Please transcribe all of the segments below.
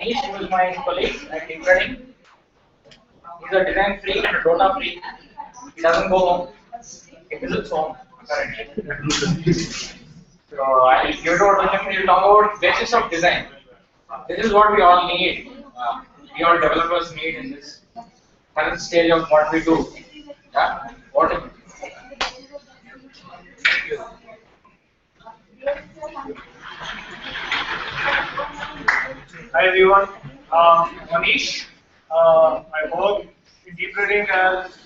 Manish, who is my colleague at Deep Learning. He's a design freak and a data freak. He doesn't go home. He visits home currently. So I'll give it over to him. He'll talk about basics of design. This is what we all need. We all developers need in this current stage of what we do. Yeah. What? Hi everyone, Manish. I work in deep learning as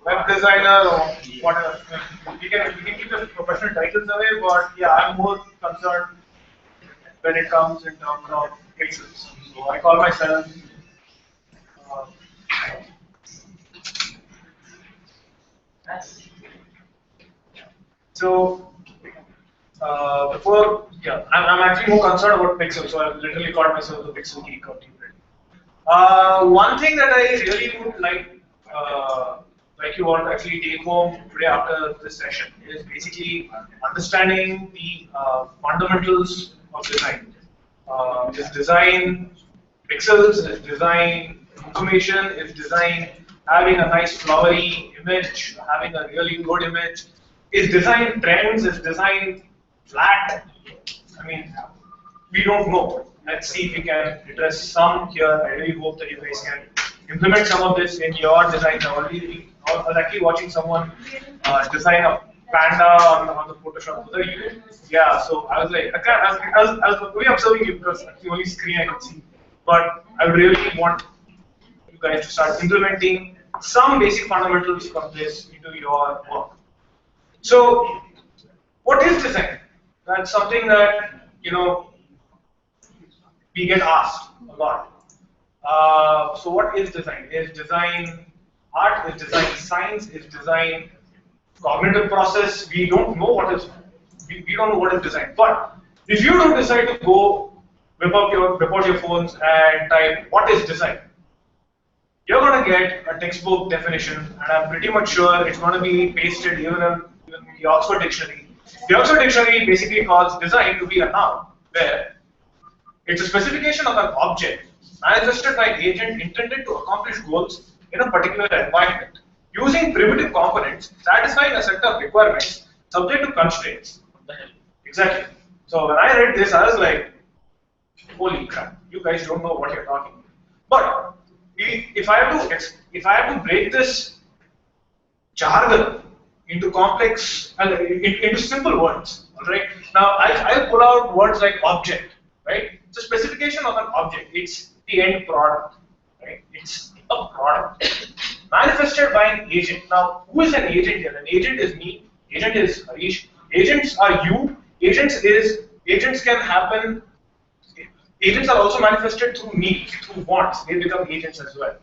web designer or whatever. We can keep the professional titles away, but yeah, I'm more concerned when it comes in terms of pixels. So I call myself. Uh, so before, yeah, I'm actually more concerned about pixels. So I literally called myself the pixel geek of deep learning. One thing that I really would like you all to actually take home today after this session is basically understanding the fundamentals of design. Is design pixels? Is design information? Is design having a nice flowery image? Having a really good image? Is design trends? Is design flat? I mean, we don't know. Let's see if we can address some here. I really hope that you guys can implement some of this in your designs. I was actually watching someone design a panda on the Photoshop. Yeah, so I was like, I was really observing you because that's the only screen I could see. But I really want you guys to start implementing some basic fundamentals from this into your work. So, what is design? That's something that, we get asked a lot. So what is design? Is design art? Is design science? Is design cognitive process? We don't know what is design. But if you don't decide to go whip out your phones and type what is design, you're gonna get a textbook definition, and I'm pretty much sure it's gonna be pasted even in the Oxford Dictionary. The Oxford Dictionary basically calls design to be a noun where it's a specification of an object manifested by an agent intended to accomplish goals in a particular environment using primitive components satisfying a set of requirements subject to constraints. Exactly. So when I read this, I was like, holy crap, you guys don't know what you're talking about. But if I have to break this jargon into complex, into simple words, all right? Now I'll pull out words like object, right? It's a specification of an object. It's the end product, right? It's a product manifested by an agent. Now, who is an agent here? An agent is me. Agent is Harish. Agents are you. Agents can happen. Agents are also manifested through needs, through wants. They become agents as well.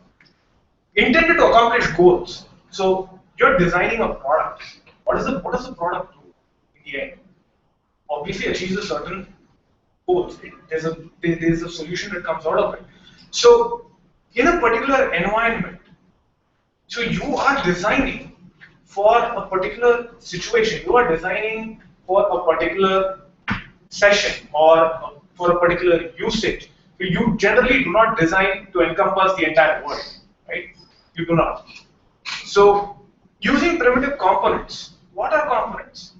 Intended to accomplish goals. So you're designing a product. What does the product do in the end? Obviously achieves a certain goals. There's a solution that comes out of it. So in a particular environment, so you are designing for a particular situation. You are designing for a particular session or for a particular usage. So you generally do not design to encompass the entire world, right? You do not. So using primitive components. What are components?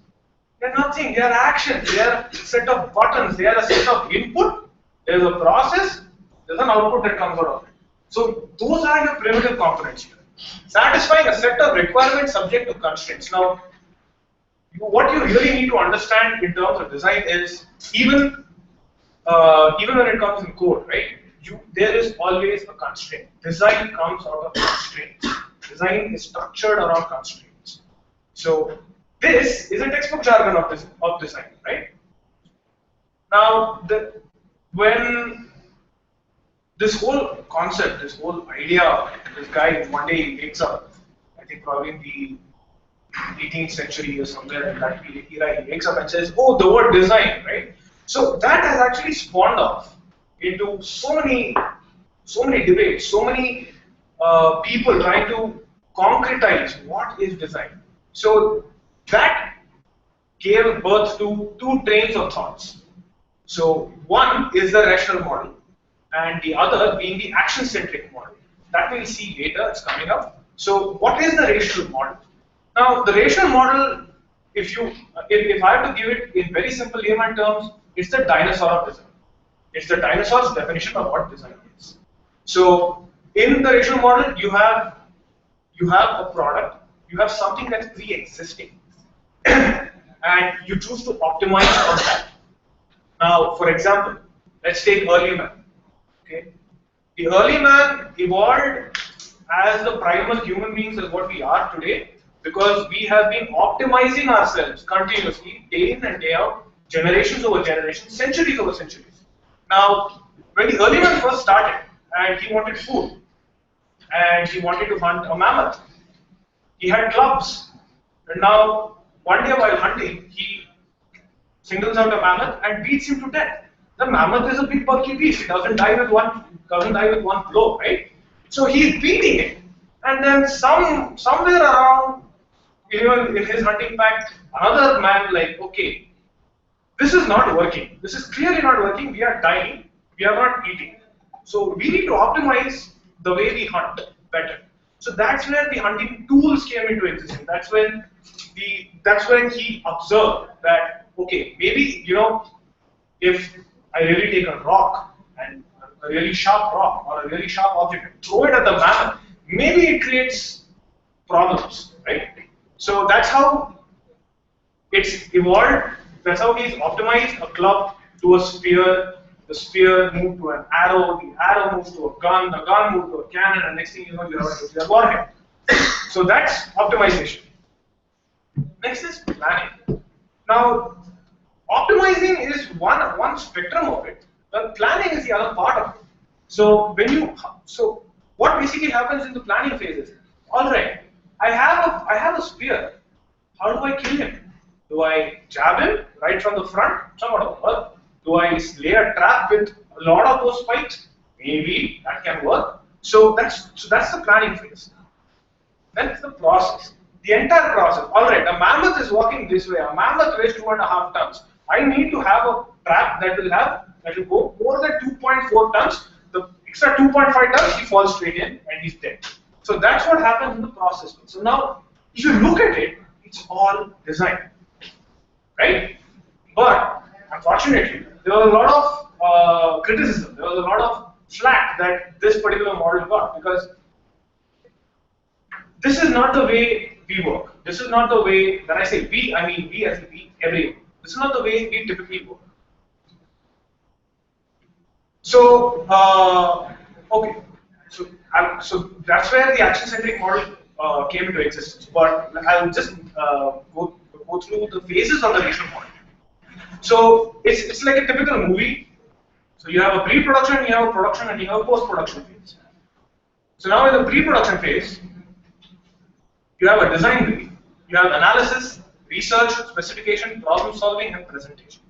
They're nothing, they are actions, they are a set of buttons, they are a set of input, there's a process, there's an output that comes out of it. So those are your primitive components here. Satisfying a set of requirements subject to constraints. Now, what you really need to understand in terms of design is even when it comes in code, right? There is always a constraint. Design comes out of constraints. Design is structured around constraints. So this is a textbook jargon of design, right? Now, when this whole concept, this whole idea, this guy one day he wakes up, I think probably in the 18th century or somewhere in that era, he wakes up and says, "Oh, the word design," right? So that has actually spawned off into so many debates, so many people trying to concretize what is design. So that gave birth to two trains of thoughts. So one is the rational model, and the other being the action-centric model. That we'll see later, it's coming up. So what is the rational model? Now the rational model, if I have to give it in very simple layman terms, it's the dinosaur of design. It's the dinosaur's definition of what design is. So in the rational model, you have a product, you have something that's pre-existing, and you choose to optimize on that. Now, for example, let's take early man. Okay, the early man evolved as the primal human beings as what we are today because we have been optimizing ourselves continuously, day in and day out, generations over generations, centuries over centuries. Now, when the early man first started and he wanted food and he wanted to hunt a mammoth, he had clubs, and now one day while hunting, he singles out a mammoth and beats him to death. The mammoth is a big bulky beast. It doesn't die with one blow, right? So he's beating it, and then somewhere around, in his hunting pack, another man like, okay, this is not working. This is clearly not working. We are dying. We are not eating. So we need to optimize the way we hunt better. So that's where the hunting tools came into existence. That's when he observed that, okay, maybe, if I really take a rock and a really sharp rock or a really sharp object and throw it at the mammoth, maybe it creates problems, right? So that's how it's evolved. That's how he's optimized a club to a spear. The spear moved to an arrow. The arrow moves to a gun. The gun moved to a cannon. And next thing you know, you have a nuclear warhead. So that's optimization. Next is planning. Now, optimizing is one spectrum of it, but planning is the other part of it. So what basically happens in the planning phase is, all right, I have a spear. How do I kill him? Do I jab him right from the front? Somewhat of work. Do I lay a trap with a lot of those spikes? Maybe that can work. So that's the planning phase. Then it's the process. The entire process. All right, a mammoth is walking this way. A mammoth weighs 2.5 tons. I need to have a trap that will go more than 2.4 tons. The extra 2.5 tons, he falls straight in and he's dead. So that's what happens in the process. So now, if you look at it, it's all design, right? But unfortunately, there was a lot of criticism. There was a lot of flack that this particular model got because this is not the way we work. This is not the way, when I say we, I mean we as in we, everyone. This is not the way we typically work. So, okay. So that's where the action-centric model came into existence. But I'll just go through the phases of the rational model. So it's like a typical movie. So you have a pre-production, you have a production, and you have a post-production phase. So now in the pre-production phase, you have a design brief, you have analysis, research, specification, problem solving, and presentation.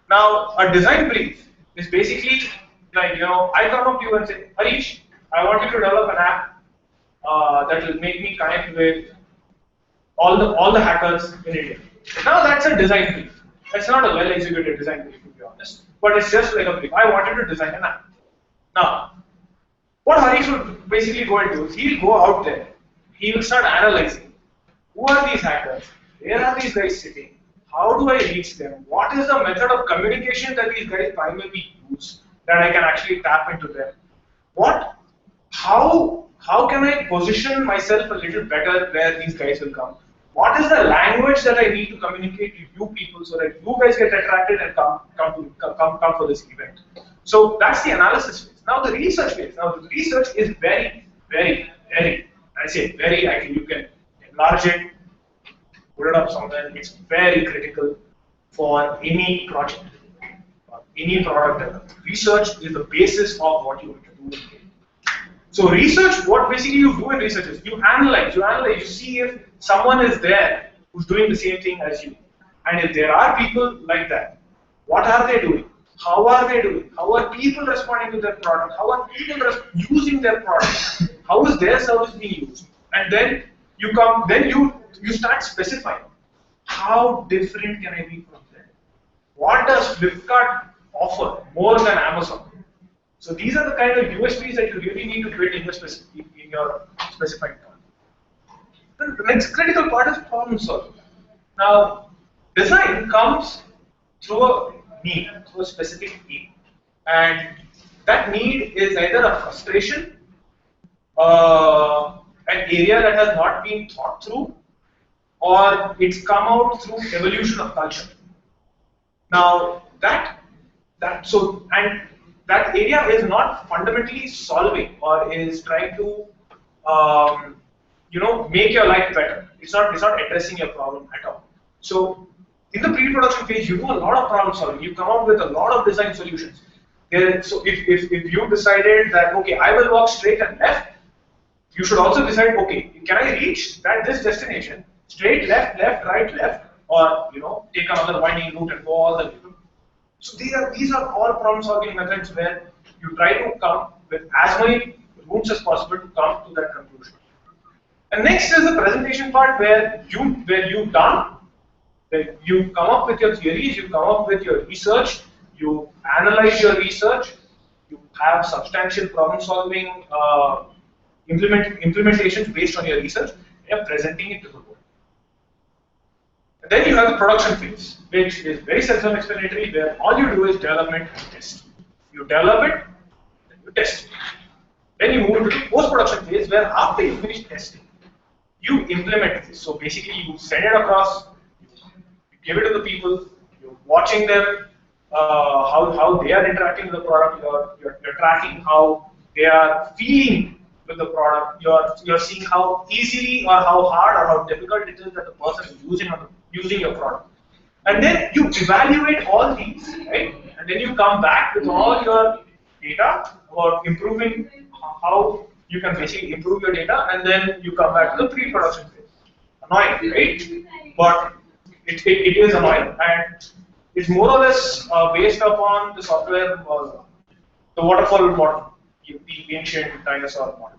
Now a design brief is basically like, I come up to you and say, Harish, I want you to develop an app that will make me connect with all the hackers in India. Now that's a design brief. That's not a well-executed design brief, to be honest, but it's just like a brief. I wanted to design an app. Now, what Harish would basically go and do is he'll go out there, he will start analyzing. Who are these hackers? Where are these guys sitting? How do I reach them? What is the method of communication that these guys primarily use that I can actually tap into them? How can I position myself a little better where these guys will come? What is the language that I need to communicate to you people so that you guys get attracted and come for this event? So that's the analysis phase. Now the research phase. Now the research is very, very, very. I say very. You can enlarge it, put it up somewhere. It's very critical for any project, for any product development. Research is the basis of what you want to do. So research, what basically you do in research is you analyze, you see if someone is there who's doing the same thing as you. And if there are people like that, what are they doing? How are they doing? How are people responding to their product? How are people using their product? How is their service being used? And then you start specifying how different can I be from them? What does Flipkart offer more than Amazon. So these are the kind of USPs that you really need to build in your specified product. The next critical part is problem solving. Now, design comes through a need, through a specific need, and that need is either a frustration, an area that has not been thought through, or it's come out through evolution of culture. Now that area is not fundamentally solving or is trying to make your life better. It's not addressing your problem at all. So in the pre-production phase, you do a lot of problem solving. You come out with a lot of design solutions. So if you decided that okay, I will walk straight and left, you should also decide okay, can I reach this destination straight, left, right, left, or take another winding route and go all the way. So these are all problem solving methods where you try to come with as many routes as possible to come to that conclusion. And next is the presentation part where you come up with your theories, you come up with your research, you analyze your research, you have substantial problem solving implementations based on your research, and you're presenting it to the world. And then you have the production phase, which is very self-explanatory, where all you do is development and test. You develop it, then you test it. Then you move to the post-production phase, where after you finish testing, you implement this. So basically, you send it across, you give it to the people, you're watching them, how they are interacting with the product, you're tracking how they are feeling with the product, you're seeing how easily or how hard or how difficult it is that the person is using your product. And then you evaluate all these, right? And then you come back with all your data about improving how you can basically improve your data, and then you come back to the pre-production phase. Annoying, right? But it is annoying, and it's more or less based upon the software, the waterfall model, the ancient dinosaur model.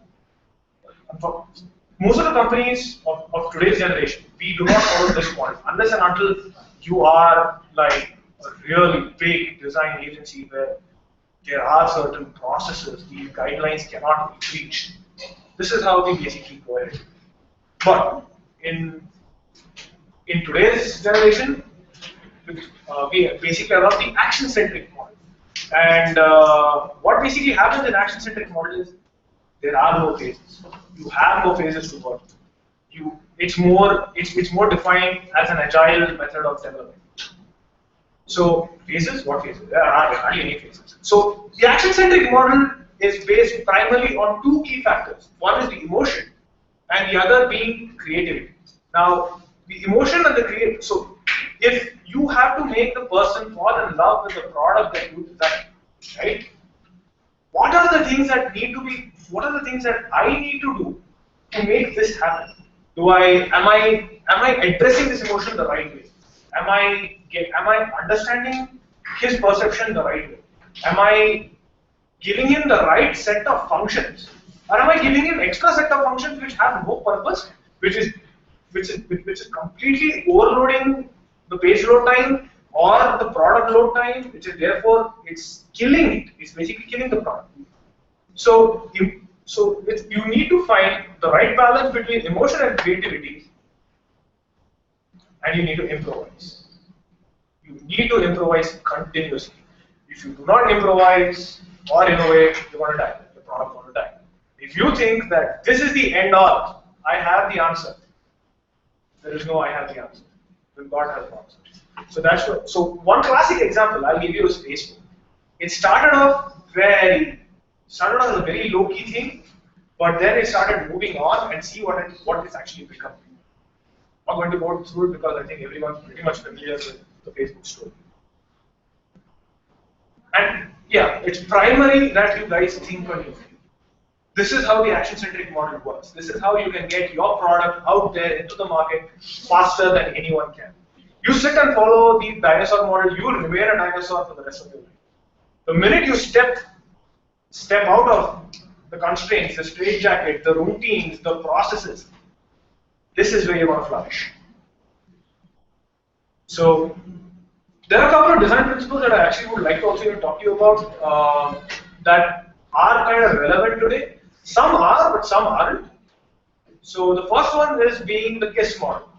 Most of the companies of today's generation, we do not follow this model unless and until you are like a really big design agency where there are certain processes, these guidelines cannot be reached. This is how we basically go ahead. But in today's generation, we basically adopt the action-centric model. And what basically happens in action-centric model is there are no phases. You have no phases to work. It's more defined as an agile method of development. So phases, what phases? There are hardly any phases. So the action-centric model is based primarily on two key factors. One is the emotion, and the other being creativity. Now, the emotion and the creativity. So if you have to make the person fall in love with the product that you design, right? What are the things that need to be? What are the things that I need to do to make this happen? Am I addressing this emotion the right way? Am I understanding his perception the right way? Am I giving him the right set of functions, or am I giving him extra set of functions which have no purpose, which is completely overloading the page load time or the product load time, which is therefore it's killing it. It's basically killing the product. So you need to find the right balance between emotion and creativity, and you need to improvise. You need to improvise continuously. If you do not improvise or innovate, you're going to die. The product is going to die. If you think that this is the end all, I have the answer. There is no I have the answer. Then God has the answer. So that's what. So one classic example I'll give you is Facebook. It started off as a very low key thing, but then it started moving on and see what it's actually become. I'm not going to go through it because I think everyone's pretty much familiar with the Facebook story. And yeah, it's primary that you guys think on your feet. This is how the action-centric model works. This is how you can get your product out there into the market faster than anyone can. You sit and follow the dinosaur model, you will remain a dinosaur for the rest of your life. The minute you step out of the constraints, the straitjacket, the routines, the processes, this is where you're going to flourish. So There are a couple of design principles that I actually would like to also talk to you about that are kind of relevant today. Some are, but some aren't. So the first one is being the KISS model,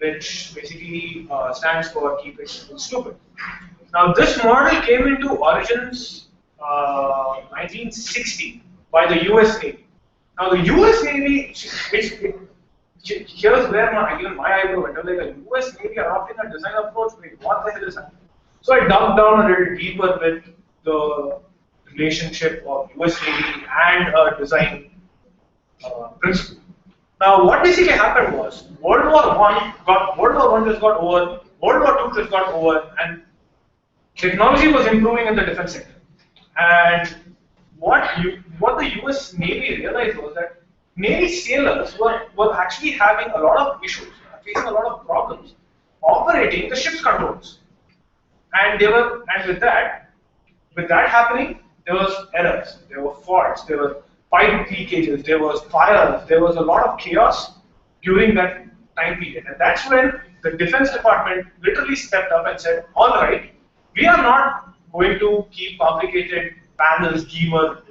which basically stands for Keep It Simple Stupid. Now this model came into origins 1960 by the US Navy. Now the US Navy, here's where even my eyebrow went up, like the US Navy adopting a design approach, wait, what the hell is happening? So I dug down a little deeper with the relationship of US Navy and a design principle. Now what basically happened was World War One just got over, World War II just got over, and technology was improving in the defense sector. And what the US Navy realized was that Navy sailors were actually having a lot of issues, facing a lot of problems, operating the ship's controls. And with that happening, there was errors, there were faults, there were pipe leakages, there was fires, there was a lot of chaos during that time period. And that's when the Defense Department literally stepped up and said, all right, we are not going to keep complicated panels, gears,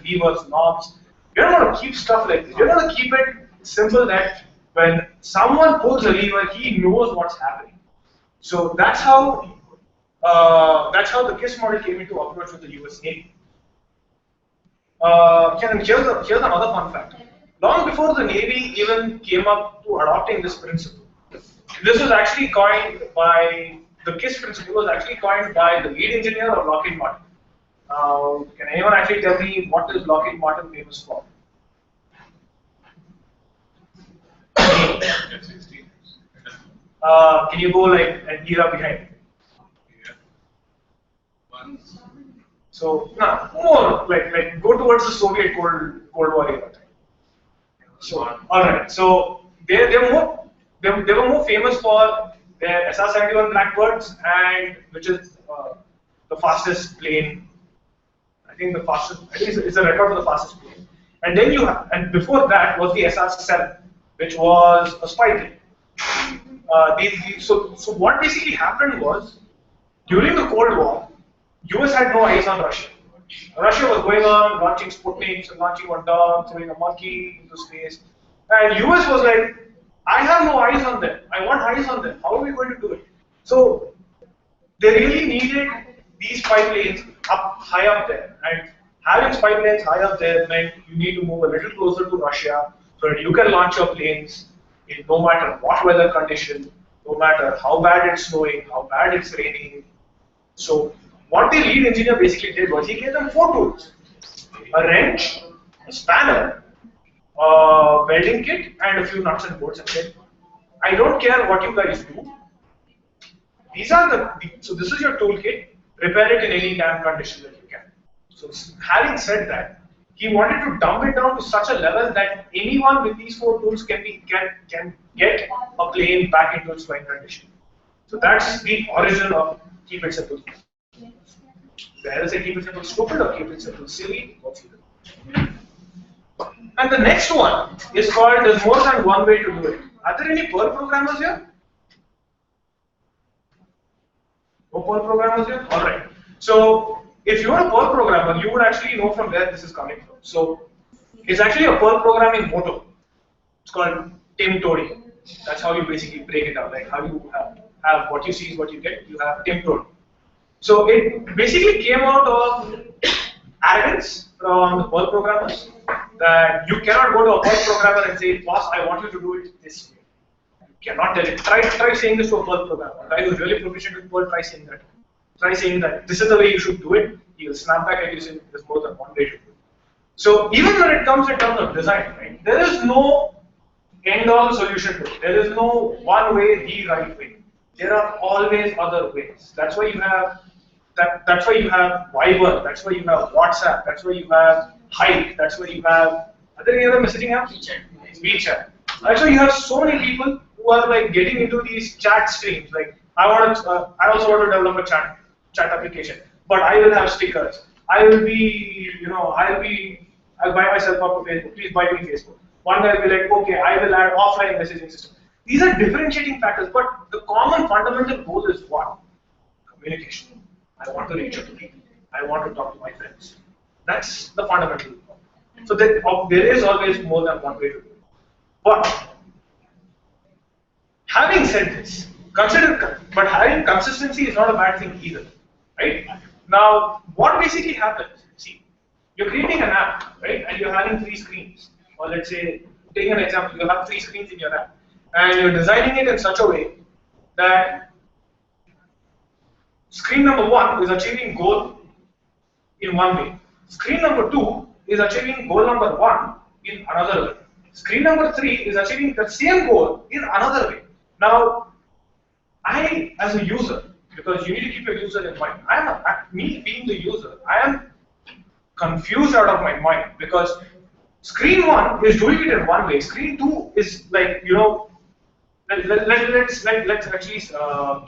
levers, knobs. We're not going to keep stuff like this. We're going to keep it simple that when someone pulls a lever, he knows what's happening. So that's how the KISS model came into approach with the US Navy. Here's another fun fact. Long before the Navy even came up to adopting this principle, this was actually coined by the KISS principle was actually coined by the lead engineer of Lockheed Martin. Can anyone actually tell me what is Lockheed Martin famous for? Can you go like an era behind? So, no, more like go towards the Soviet Cold War era. So, all right. So they were more famous for their SR-71 Blackbirds, and which is the fastest plane. I think it's a record for the fastest plane. And then and before that was the SR-7, which was a spy plane. So what basically happened was during the Cold War, US had no eyes on Russia. Russia was going on launching Sputniks, launching one dog, throwing a monkey into space, and US was like, I have no eyes on them. I want eyes on them. How are we going to do it? So they really needed these spy planes high up there, and having spy planes high up there meant you need to move a little closer to Russia so that you can launch your planes in no matter what weather condition, no matter how bad it's snowing, how bad it's raining. So what the lead engineer basically did was he gave them 4 tools: a wrench, a spanner, a welding kit, and a few nuts and bolts, and said, I don't care what you guys do. So this is your toolkit. Repair it in any damn condition that you can. So having said that, he wanted to dumb it down to such a level that anyone with these 4 tools can get a plane back into its flying condition. So that's the origin of Keep It Simple. Whether say keep it simple stupid or keep it simple silly, what's either. And the next one is called there's more than one way to do it. Are there any Perl programmers here? No Perl programmers here? Alright. So if you're a Perl programmer, you would actually know from where this is coming from. So it's actually a Perl programming motto. It's called Tim Toady. That's how you basically break it down. Like how you have what you see is what you get. You have Tim Toady. So it basically came out of arrogance from the Perl programmers that you cannot go to a Perl programmer and say, boss, I want you to do it this way. You cannot tell it. Try saying this to a Perl programmer. A guy who's really proficient with Perl, try saying that. Try saying that this is the way you should do it. He will snap back at you saying there's more than one way to do it. So even when it comes in terms of design, right, there is no end-all solution to it. There is no one way, the right way. There are always other ways. That's why you have that's why you have Viber, that's why you have WhatsApp, that's why you have Hike, that's why you have, are there any other messaging apps? WeChat. That's why you have so many people who are like getting into these chat streams. Like I also want to develop a chat application, but I will have stickers. I'll buy myself up to Facebook. Please buy me Facebook. One guy will be like, okay, I will add offline messaging system. These are differentiating factors, but the common fundamental goal is what? communication. I want to reach out to people. I want to talk to my friends. That's the fundamental problem. So there is always more than one way to do it. But having said this, but having consistency is not a bad thing either, right? Now, what basically happens? See, you're creating an app, right? And you're having 3 screens, or let's say, take an example, you have 3 screens in your app, and you're designing it in such a way that screen number 1 is achieving goal in one way. Screen number 2 is achieving goal number 1 in another way. Screen number 3 is achieving the same goal in another way. Now, I, as a user, because you need to keep your user in mind, me being the user, I am confused out of my mind because screen 1 is doing it in one way. Screen 2 is like, let's actually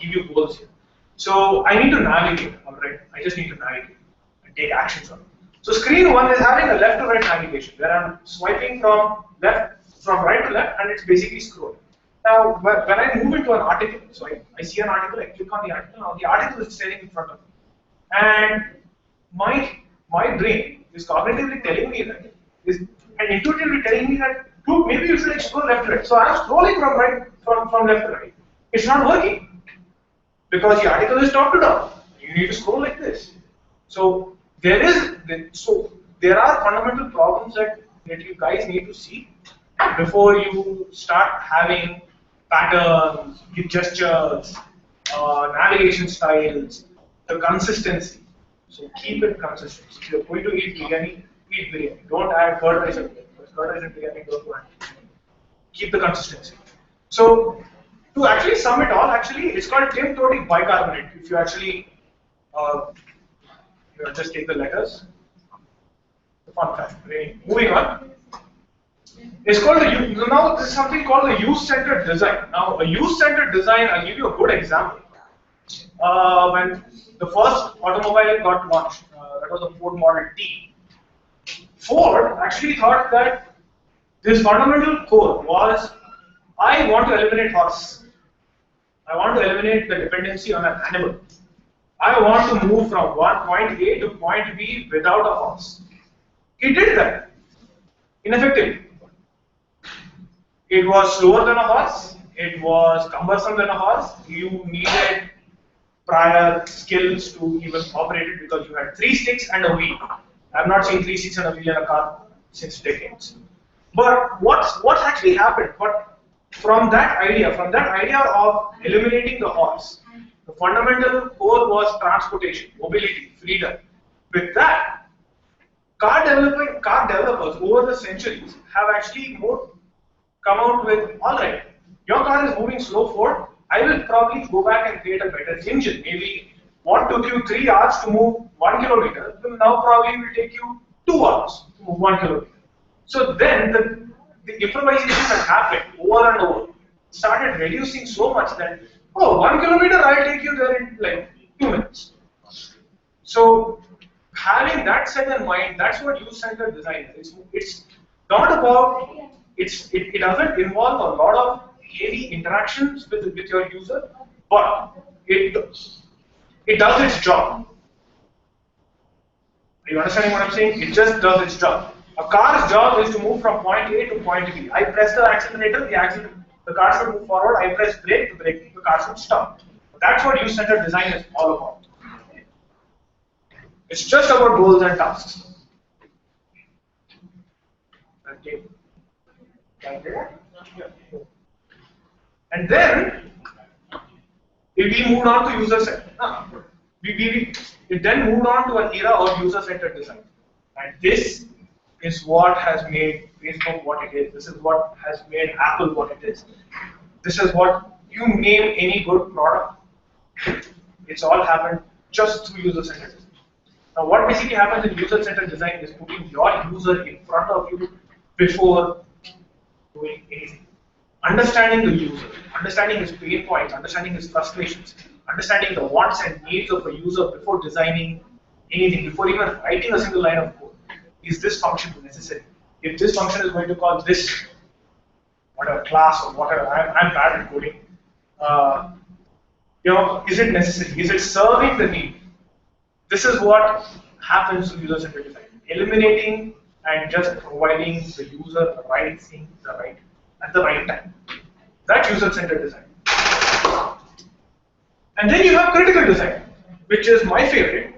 give you goals here. So I need to navigate, alright? I just need to navigate and take actions on it. So screen 1 is having a left to right navigation where I'm swiping from right to left, and it's basically scrolling. Now, when I move into an article, so I see an article, I click on the article, now the article is staring in front of me. And my brain is cognitively telling me that, and intuitively telling me that, dude, maybe you should scroll left to right. So I'm scrolling from left to right. It's not working because the article is top to down. You need to scroll like this. So there are fundamental problems that you guys need to see before you start having patterns, gestures, navigation styles, the consistency. So keep it consistent. If you're going to eat biryani, eat biryani. Don't add curd rice and biryani. Because curd rice and biryani don't go hand. Keep the consistency. So to actually sum it all, it's called Tim Toti bicarbonate. If you actually just take the letters. The fun fact. Moving on. It's called now this is something called the use-centered design. Now a use-centered design, I'll give you a good example. When the first automobile got launched, that was the Ford Model T. Ford actually thought that this fundamental core was, I want to eliminate horse. I want to eliminate the dependency on an animal. I want to move from point A to point B without a horse. He did that ineffectively. It was slower than a horse, it was cumbersome than a horse, you needed prior skills to even operate it because you had 3 sticks and a wheel. I've not seen 3 sticks and a wheel in a car since decades. But what's actually happened? But from that idea of eliminating the horse, the fundamental core was transportation, mobility, freedom. With that, car developers over the centuries have actually come out with, alright, your car is moving slow forward, I will probably go back and create a better engine. Maybe what took you 3 hours to move 1 kilometer will now probably will take you 2 hours to move 1 kilometer. So then the improvisation that happened over and over started reducing so much that, 1 kilometer I'll take you there in like 2 minutes. So having that set in mind, that's what use-centered design is. It's not about, it doesn't involve a lot of heavy interactions with your user, but it does its job. Are you understanding what I'm saying? It just does its job. A car's job is to move from point A to point B. I press the accelerator, the car should move forward. I press brake, the car should stop. That's what use-centered design is all about. It's just about goals and tasks. Okay. And then we moved on to user-centered. It then moved on to an era of user-centered design. And this is what has made Facebook what it is. This is what has made Apple what it is. This is what you name any good product. It's all happened just through user-centered design. Now, what basically happens in user-centered design is putting your user in front of you before doing anything. Understanding the user, understanding his pain points, understanding his frustrations, understanding the wants and needs of a user before designing anything, before even writing a single line of code. Is this function necessary? If this function is going to call this, whatever class or whatever, I'm bad at coding. Is it necessary? Is it serving the need? This is what happens to user-centered design. Eliminating and just providing the user the right thing at the right time. That's user-centered design. And then you have critical design, which is my favorite.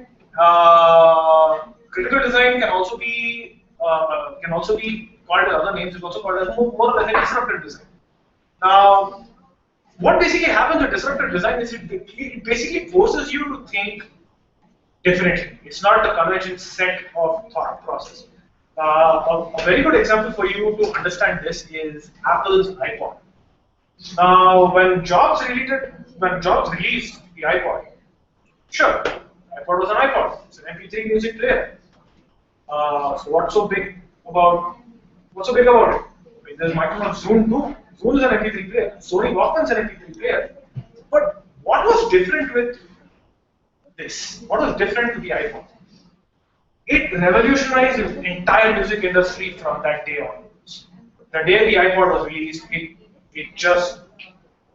Critical design can also be called as other names. It's also called as more or less a disruptive design. Now, what basically happens with disruptive design is it basically forces you to think differently. It's not the conventional set of thought process. A very good example for you to understand this is Apple's iPod. Now, when Jobs released the iPod, sure, iPod was an iPod. It's an MP3 music player. So what's so big about it? I mean, there's Microsoft Zoom too. Zoom is an MP3 player. Sony Walkman's an MP3 player. But what was different with this? What was different with the iPod? It revolutionized the entire music industry from that day onwards. The day the iPod was released, it just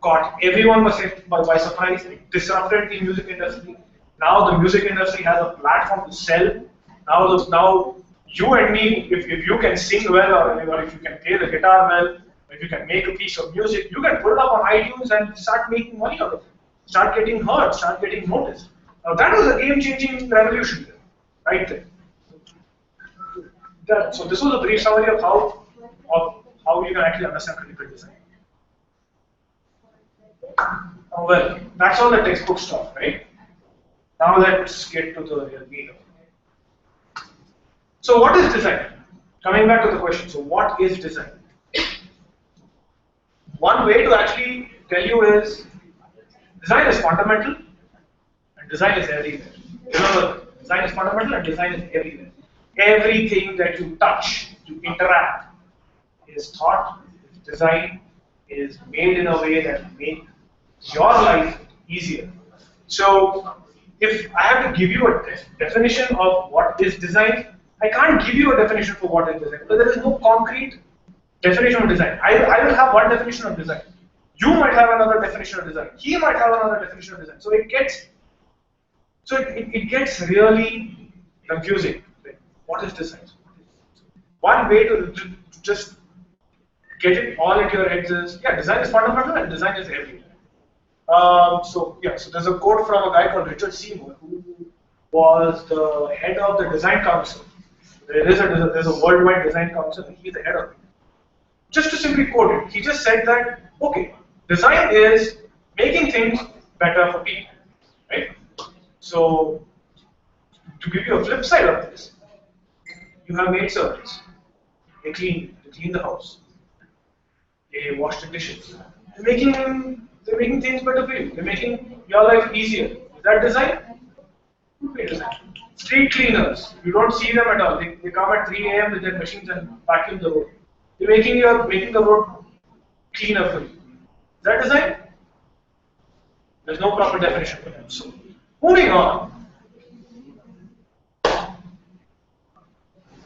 caught everyone by surprise. It disrupted the music industry. Now the music industry has a platform to sell. Now you and me, if you can sing well or if you can play the guitar well, if you can make a piece of music, you can put it up on iTunes and start making money out of it. Start getting heard, start getting noticed. Now that was a game-changing revolution there, right there. So this was a brief summary of how you can actually understand critical design. Well, that's all the textbook stuff, right? Now let's get to the real meat of it. So what is design? Coming back to the question, so what is design? One way to actually tell you is design is fundamental and design is everywhere. Remember, design is fundamental and design is everywhere. Everything that you touch, you interact, is thought, is designed, is made in a way that will make your life easier. So, if I have to give you a definition of what is design, I can't give you a definition for what is design because there is no concrete definition of design. I will have one definition of design. You might have another definition of design. He might have another definition of design. So it gets really confusing. What is design? One way to just get it all into your heads is, yeah, design is fundamental and design is everywhere. So there's a quote from a guy called Richard Seymour, who was the head of the design council. There's a worldwide design council, and he's the head of it. Just to simply quote it, he just said that, okay, design is making things better for people, right? So, to give you a flip side of this, you have maid servants. They clean the house. They wash the dishes. They're making things better for you. They're making your life easier. Is that design? Could be design. Street cleaners, you don't see them at all. They come at 3 a.m. with their machines and vacuum the road. They're making the road cleaner for you. Is that design? There's no proper definition for them. So, moving on.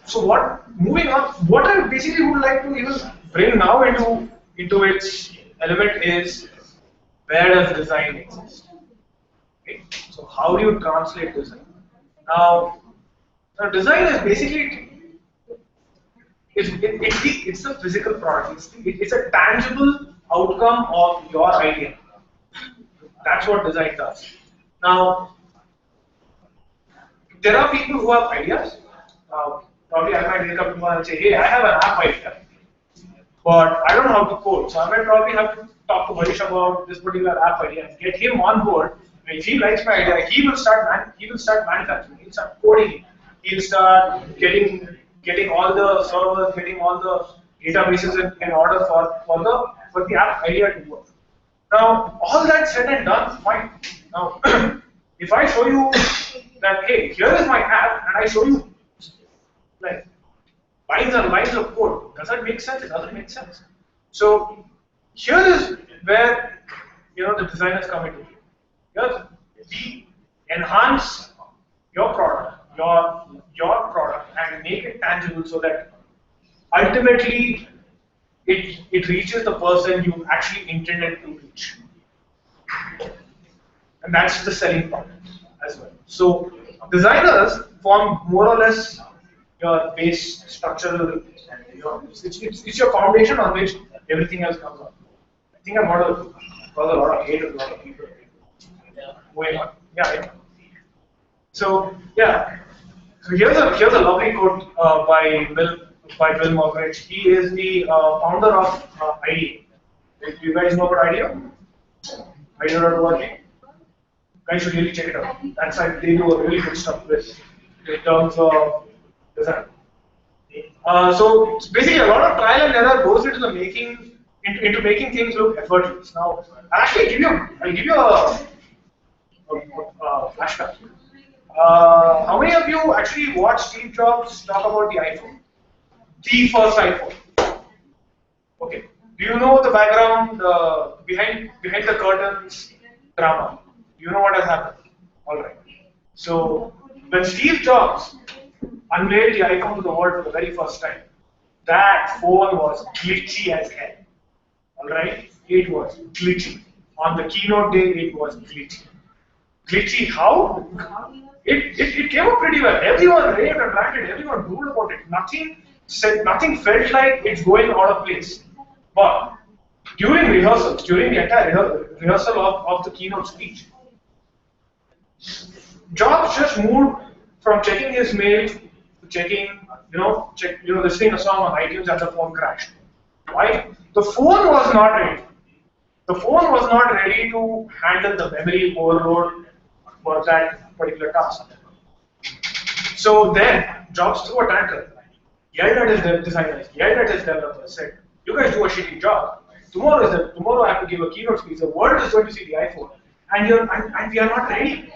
So what I basically would like to even bring now into its element is, where does design exist? Okay. So how do you translate design? Now design is basically it's a physical product. It's a tangible outcome of your idea. That's what design does. Now there are people who have ideas. Probably I might wake up tomorrow and say, hey, I have an app idea, but I don't know how to code. So I might probably have to talk to Manish about this particular app idea and get him on board. And if he likes my idea, he will start manufacturing. He'll start coding it. He'll start getting all the servers, getting all the databases in order for the app idea to work. Now, all that said and done, fine. Now, if I show you that, hey, here is my app, and I show you like lines and lines of code, does that make sense? It doesn't make sense. So here is where the designers come into play. Here we enhance your product, your product, and make it tangible so that ultimately it reaches the person you actually intended to reach. and that's the selling part as well. So designers form more or less your base structural, it's your foundation on which everything else comes up. I think I've got a lot of hate of a lot of people going on. Yeah. So yeah. So here's a lovely quote by Bill Moggridge. He is the founder of IDEA. Do you guys know about IDEA? IDEA.org. Guys should really check it out. That's like they do a really good stuff with in terms of design. So it's basically a lot of trial and error goes into the making things look effortless. Now, I'll give you a flashback. How many of you actually watched Steve Jobs talk about the iPhone? The first iPhone. Okay. Do you know the background behind the curtains drama? Do you know what has happened? All right. So when Steve Jobs unveiled the iPhone to the world for the very first time, that phone was glitchy as hell. All right. It was glitchy. On the keynote day, it was glitchy. Glitchy how? It came up pretty well. Everyone raved and ranted. Everyone ruled about it. Nothing felt like it's going out of place. But during rehearsals, during the entire rehearsal of the keynote speech, Jobs just moved from checking his mail to checking, listening a song on iTunes, and the phone crashed. Why? The phone was not ready. The phone was not ready to handle the memory overload for that particular task. So then, Jobs threw a tantrum, yelled at his designers, yelled at his developers, said, "You guys do a shitty job. Tomorrow I have to give a keynote speech. The world is going to see the iPhone, and we are not ready."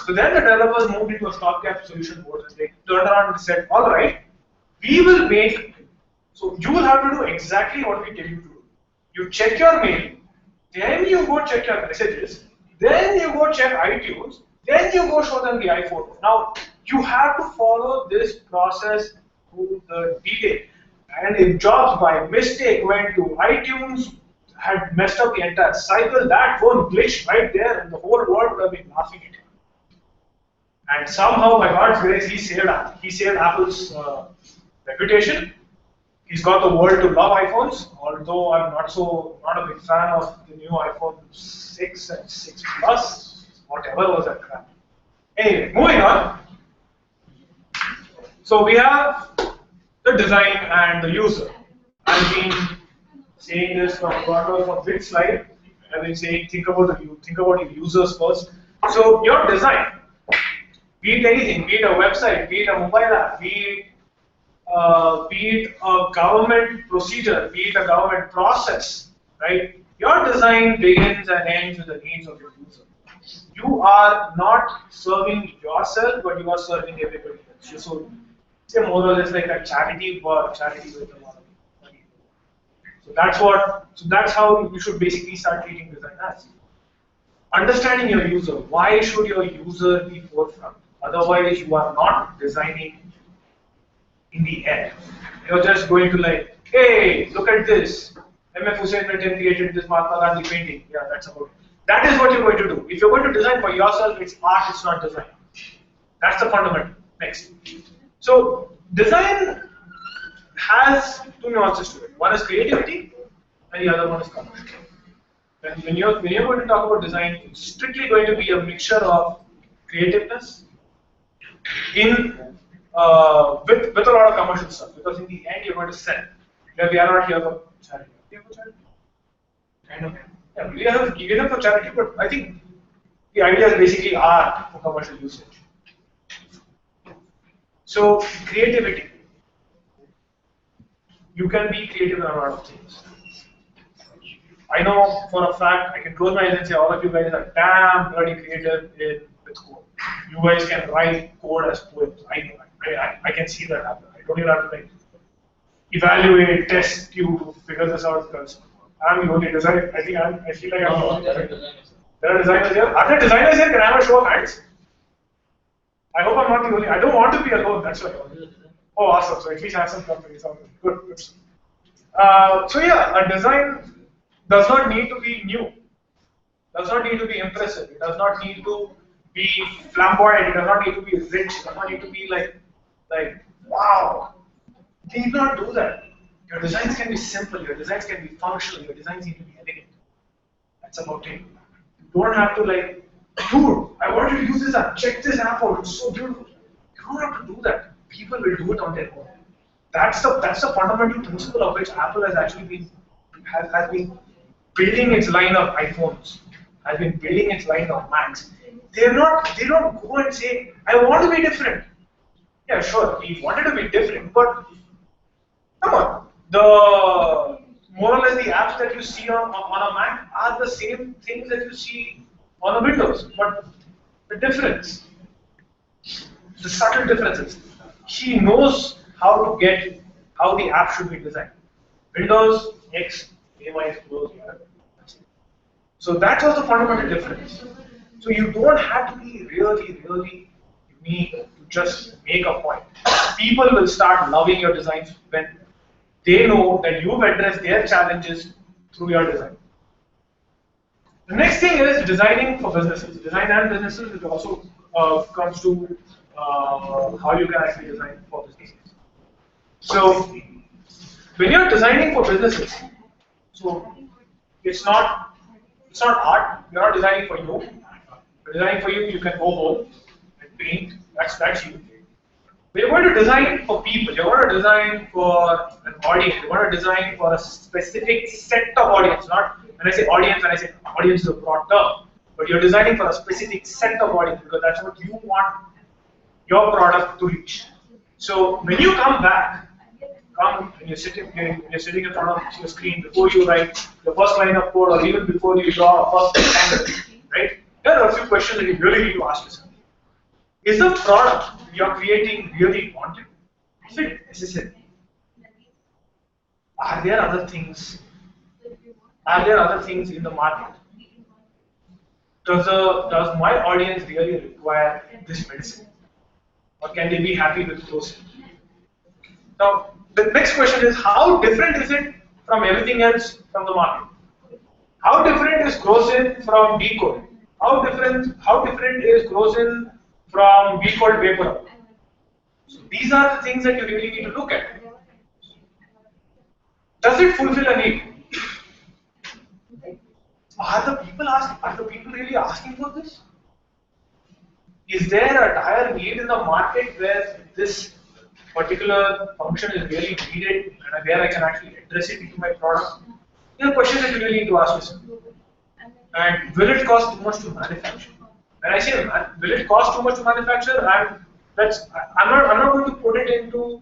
So then the developers moved into a stopgap solution mode, and they turned around and said, "All right, we will make. So you will have to do exactly what we tell you to do. You check your mail, then you go check your messages, then you go check iTunes, then you go show them the iPhone." Now you have to follow this process to the detail. And if Jobs by mistake went to iTunes, had messed up the entire cycle, that phone glitched right there, and the whole world would have been laughing at him. And somehow, by God's grace, he saved Apple's reputation. He's got the world to love iPhones, although I'm not a big fan of the new iPhone 6 and 6 Plus, whatever was that crap. Anyway, moving on. So we have the design and the user. I've been saying this from which slide. I've been saying think about your users first. So your design, be it anything, be it a website, be it a mobile app, be it a government procedure, be it a government process, right? Your design begins and ends with the needs of your user. You are not serving yourself, but you are serving everybody else. So it's more or less like a charity with a lot of money. So that's how you should basically start treating design as. Understanding your user. Why should your user be forefront? Otherwise, you are not designing in the end. You're just going to like, hey, look at this. M.F. Hussain created this Mahatma Gandhi painting. Yeah, that's about it. That is what you're going to do. If you're going to design for yourself, it's art, it's not design. That's the fundamental. Next. So, design has two nuances to it. One is creativity, and the other one is commercial. When you're going to talk about design, it's strictly going to be a mixture of creativeness with a lot of commercial stuff. Because in the end, you're going to sell. We are not here for charity. We are for charity. Kind of. Yeah, we are here for charity, but I think the ideas basically are for commercial usage. So, creativity. You can be creative in a lot of things. I know for a fact, I can close my eyes and say all of you guys are damn bloody creative with code. You guys can write code as poems. I can see that happen. I don't even have to like evaluate, test you to figure this out because I'm the only designer. I feel like I'm the only designer. There are designers here. Are there designers here? Can I have a show of hands? I hope I'm not the only. I don't want to be alone. That's why. Oh, awesome. So at least I have some company. Good. So yeah, a design does not need to be new. does not need to be impressive. It does not need to be flamboyant. It does not need to be rich. It does not need to be like wow. You need not do that. Your designs can be simple. Your designs can be functional. Your designs need to be elegant. That's about it. You don't have to like, dude, I want you to use this app. Check this app out. It's so beautiful. You don't have to do that. People will do it on their own. That's the fundamental principle of which Apple has actually been has been building its line of iPhones, has been building its line of Macs. They don't go and say, I want to be different. Yeah, sure, we wanted to be different, but come on. The more or less the apps that you see on a Mac are the same things that you see on a Windows, but the difference, the subtle differences. He knows how the app should be designed. Windows X, A-minus close here. So that was the fundamental difference. So you don't have to be really unique to just make a point. People will start loving your designs when they know that you've addressed their challenges through your design. The next thing is designing for businesses. Design and businesses, it also comes to how you can actually design for businesses. So when you're designing for businesses, so it's not art. You're not designing for you. You're designing for you. You can go home and paint. That's you. But you're going to design for people. You're going to design for an audience. You're going to design for a specific set of audience. Not when I say audience is a broad term, but you're designing for a specific set of audience because that's what you want your product to reach. So when you come and you're sitting in front of your screen before you write the first line of code or even before you draw a first rectangle, right? There are a few questions that you really need to ask yourself. Is the product you're creating really wanted? Is it necessary? Are there other things in the market? Does my audience really require this medicine? Or can they be happy with those? Now, the next question is, how different is it from everything else from the market? How different is Grosin from Decode? How different is Grosin from Be Called Vapor? So these are the things that you really need to look at. Does it fulfill a need? Are the people really asking for this? Is there a dire need in the market where this particular function is really needed and where I can actually address it into my product? These are questions that you really need to ask yourself. And will it cost too much to manufacture? When I say will it cost too much to manufacture, I'm not going to put it into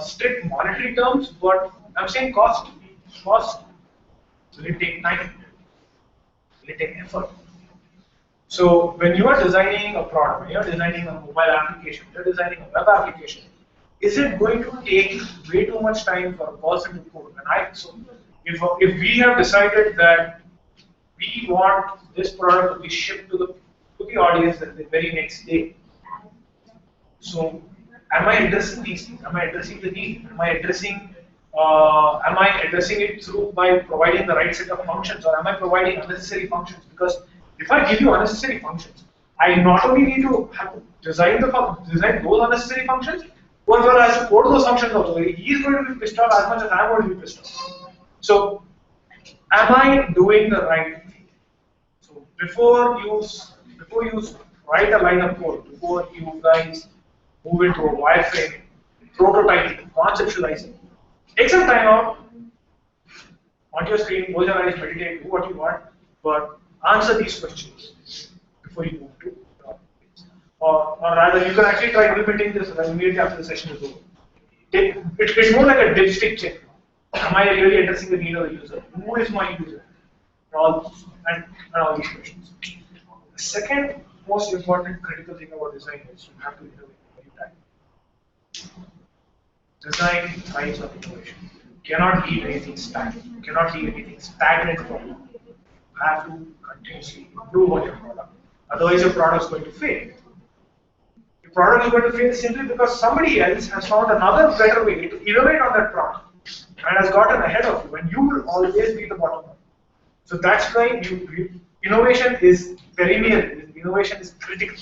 strict monetary terms, but I'm saying cost. Cost. Will it take time? Will it take effort? So when you are designing a product, when you are designing a mobile application, when you are designing a web application, is it going to take way too much time for a person to code? And if we have decided that we want this product to be shipped to the audience the very next day, so am I addressing these things? Am I addressing the need? Am I addressing it through by providing the right set of functions, or am I providing unnecessary functions? Because if I give you unnecessary functions, I not only need to have to design those unnecessary functions, but as well as to code those functions also. He is going to be pissed off as much as I am going to be pissed off. So, am I doing the right thing? So before you write a line of code, before you guys move into a wireframe, prototyping, conceptualizing, take some time out, on your screen, close your eyes, meditate, do what you want, but answer these questions before you move to or rather, you can actually try implementing this immediately after the session is over. It's more like a dipstick check. Am I really addressing the need of the user? Who is my user? And all these questions. The second most important critical thing about design is you have to innovate every time. Design thrives on innovation. You cannot leave anything stagnant. You cannot leave anything stagnant for you. You have to continuously improve on your product. Otherwise, your product is going to fail. Your product is going to fail simply because somebody else has found another better way to innovate on that product and has gotten ahead of you, and you will always be the bottom one. So that's why Innovation is perennial. Innovation is critical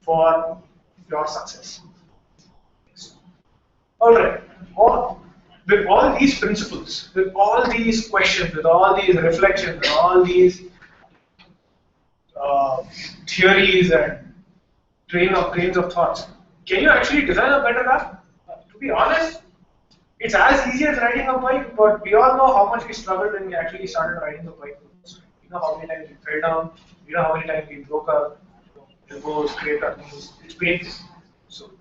for your success. All right. With all these principles, with all these questions, with all these reflections, with all these theories and trains of thoughts, can you actually design a better app? To be honest, it's as easy as riding a bike, but we all know how much we struggled when we actually started riding the bike. You know how many times we fell down, you know how many times we broke our elbows, scraped our knees. It's painful. So,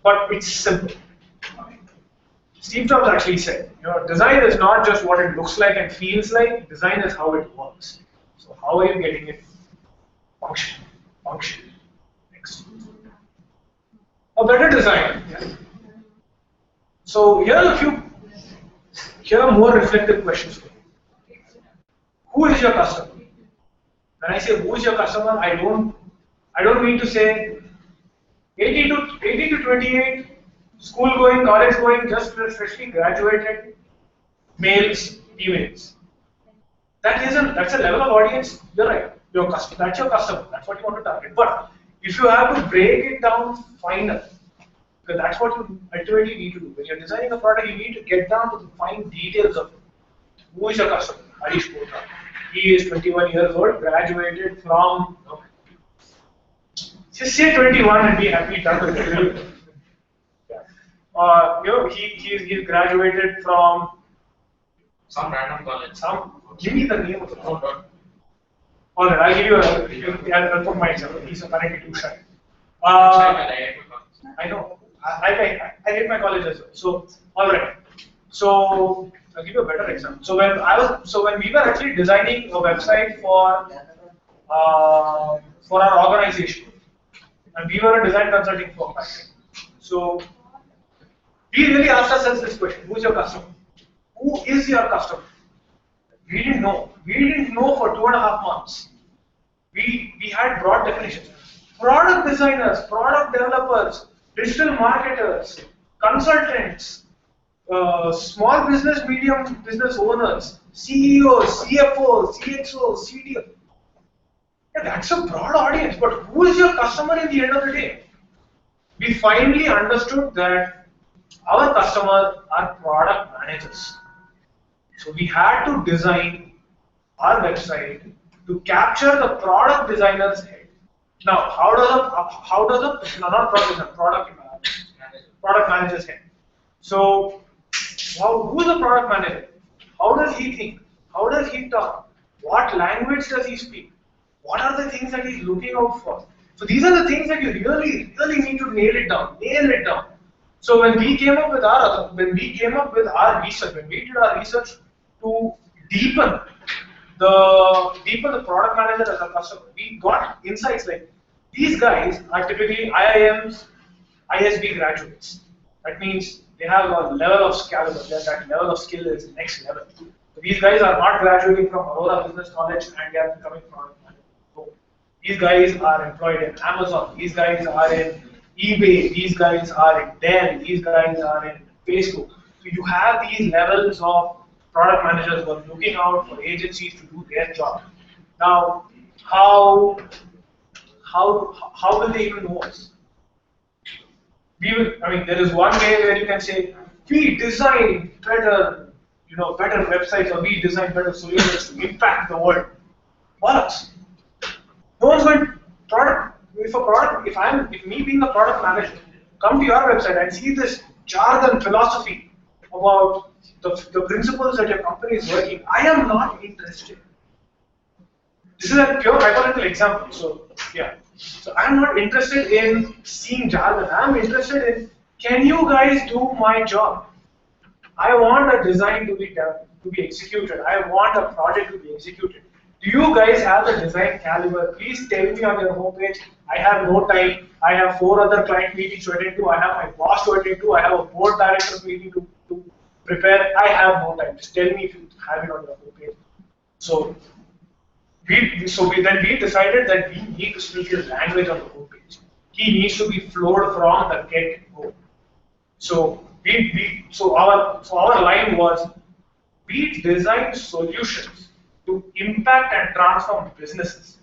but it's simple. Steve Jobs actually said, design is not just what it looks like and feels like, design is how it works. So how are you getting it function? Next. A better design. Yeah. So here are more reflective questions for you. Who is your customer? When I say who is your customer, I don't mean to say 18 to 28, school going, college going, just freshly graduated, males, females. That's a level of audience. You're right. Your customer. That's your customer. That's what you want to target. But if you have to break it down finer, because that's what you ultimately need to do. When you're designing a product, you need to get down to the fine details of it. Who is your customer? Harish Kotra. He is 21 years old, graduated from. Just say 21 and be happy done with it. He's graduated from some random college. Give me the name of the college. All right, I'll give you I'll put my example. He's apparently too shy. I know. I hate my college as well. So, all right. So, I'll give you a better example. So when we were actually designing a website for our organization, and we were a design consulting firm back then. So, we really asked ourselves this question: who is your customer? Who is your customer? We didn't know. We didn't know for 2.5 months. We had broad definitions. Product designers, product developers, digital marketers, consultants, small business, medium business owners, CEOs, CFOs, CXOs, CTOs. Yeah, that's a broad audience, but who is your customer in the end of the day? We finally understood that our customers are product managers. So we had to design our website to capture the product designer's head. Now, product manager's head. So, who is the product manager? How does he think? How does he talk? What language does he speak? What are the things that he's looking out for? So these are the things that you really need to nail it down. So when we came up with our research, when we did our research to deepen the product manager as a customer, we got insights like these guys are typically IIMs, ISB graduates. That means they have a level of skill. That level of skill is next level. So these guys are not graduating from Aurora Business College and they are becoming product managers. So these guys are employed in Amazon. These guys are in eBay. These guys are in Dell. These guys are in Facebook. So you have these levels of product managers who are looking out for agencies to do their job. Now, how will they even know us? There is one way where you can say, we design better websites, or we design better solutions to impact the world. Bollocks. No one's going if me being a product manager, come to your website and see this jargon philosophy about the principles that your company is working, I am not interested. This is a pure hypothetical example. So yeah. So I'm not interested in seeing jargon. I'm interested in, can you guys do my job? I want a design to be executed. I want a project to be executed. Do you guys have the design caliber? Please tell me on your homepage. I have no time. I have 4 other client meetings to attend to. I have my boss to attend to. I have a board director's meeting to prepare. I have no time. Just tell me if you have it on your homepage. So we decided that we need to speak his language on the homepage. He needs to be flowed from the get-go. So our line was, we design solutions to impact and transform businesses.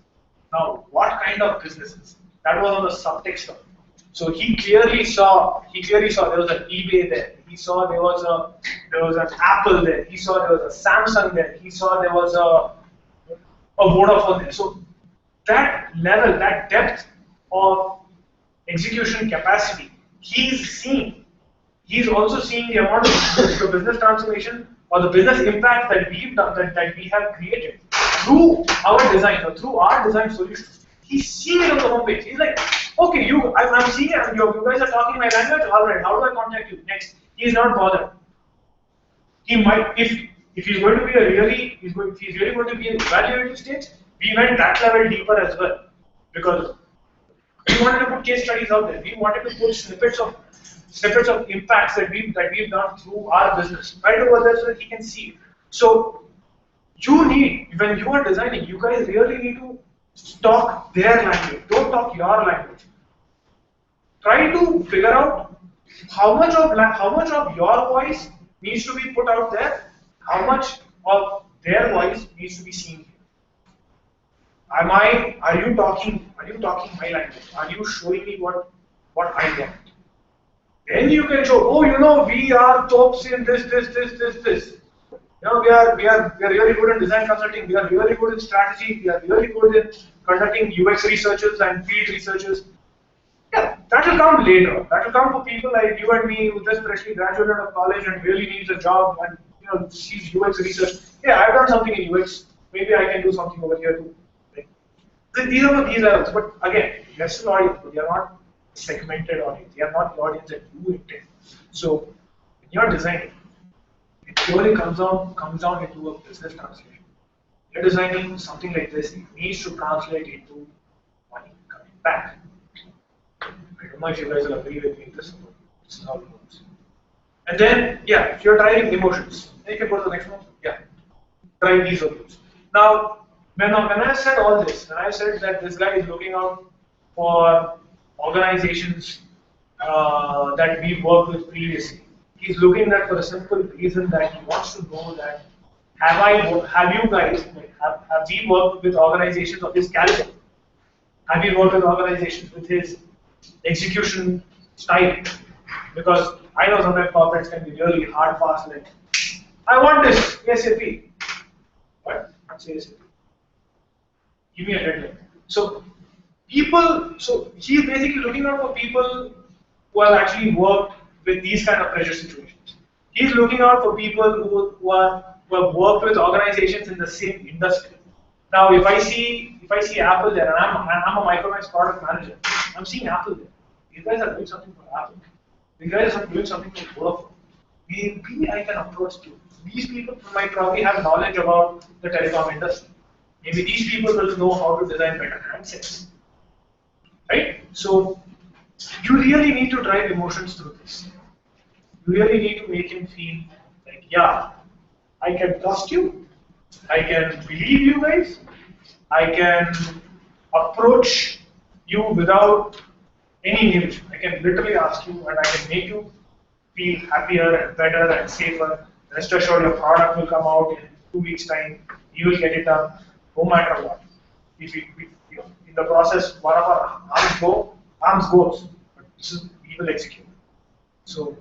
Now, what kind of businesses? That was on the subtext of it. So he clearly saw there was an eBay there. He saw there was an Apple there. He saw there was a Samsung there. He saw there was a Vodafone there. So that level, that depth of execution capacity, he's seeing. He's also seeing the amount of the business transformation or the business impact that we've done, that we have created through our design or through our design solutions. He's seeing it on the homepage. He's like, okay, I'm seeing it. You guys are talking my language. All right, how do I contact you next? He's not bothered. He might, if he's going to be if he's really going to be in evaluative stage, we went that level deeper as well, because we wanted to put case studies out there. We wanted to put snippets of impacts that we've done through our business right over there so that he can see it. So when you are designing, you guys really need to talk their language. Don't talk your language. Try to figure out how much of your voice needs to be put out there, how much of their voice needs to be seen here. Are you talking my language? Are you showing me what I want? Then you can show, we are tops in this. We are really good in design consulting. We are really good in strategy. We are really good in conducting UX researches and field researches. Yeah, that will come later. That will come for people like you and me who just freshly graduated out of college and really needs a job and sees UX research. Yeah, I've done something in UX. Maybe I can do something over here too. These are these levels, but again, yes, an audience, but they are not segmented audience. They are not the audience that you intend. So when you are designing, it purely comes down into a business translation. You're designing something like this, it needs to translate into money coming back. I don't know if you guys will agree with me this, but this is how it works. And then, yeah, if you're driving emotions, you can go to the next one. Yeah, drive these views. Now, when I said all this, when I said that this guy is looking out for organizations that we've worked with previously, he's looking at for a simple reason that he wants to know that have we worked with organizations of his caliber? Have we worked with organizations with his execution style? Because I know sometimes corporates can be really hard, fast, like, I want this ASAP. What? Not ASAP. Give me a deadline. So he's basically looking out for people who have actually worked with these kind of pressure situations. He's looking out for people who have worked with organizations in the same industry. Now, if I see Apple there, and I'm a Micromax product manager, I'm seeing Apple there. These guys are doing something for Apple. These guys are doing something for Vodafone. Maybe I can approach to these people might probably have knowledge about the telecom industry. Maybe these people will know how to design better handsets. Right? So you really need to drive emotions through this. You really need to make him feel like, yeah, I can trust you, I can believe you guys, I can approach you without any inhibition. I can literally ask you and I can make you feel happier and better and safer. Rest assured your product will come out in 2 weeks' time, you will get it done, no matter what. If in the process, one of our arms goes, but we will execute. So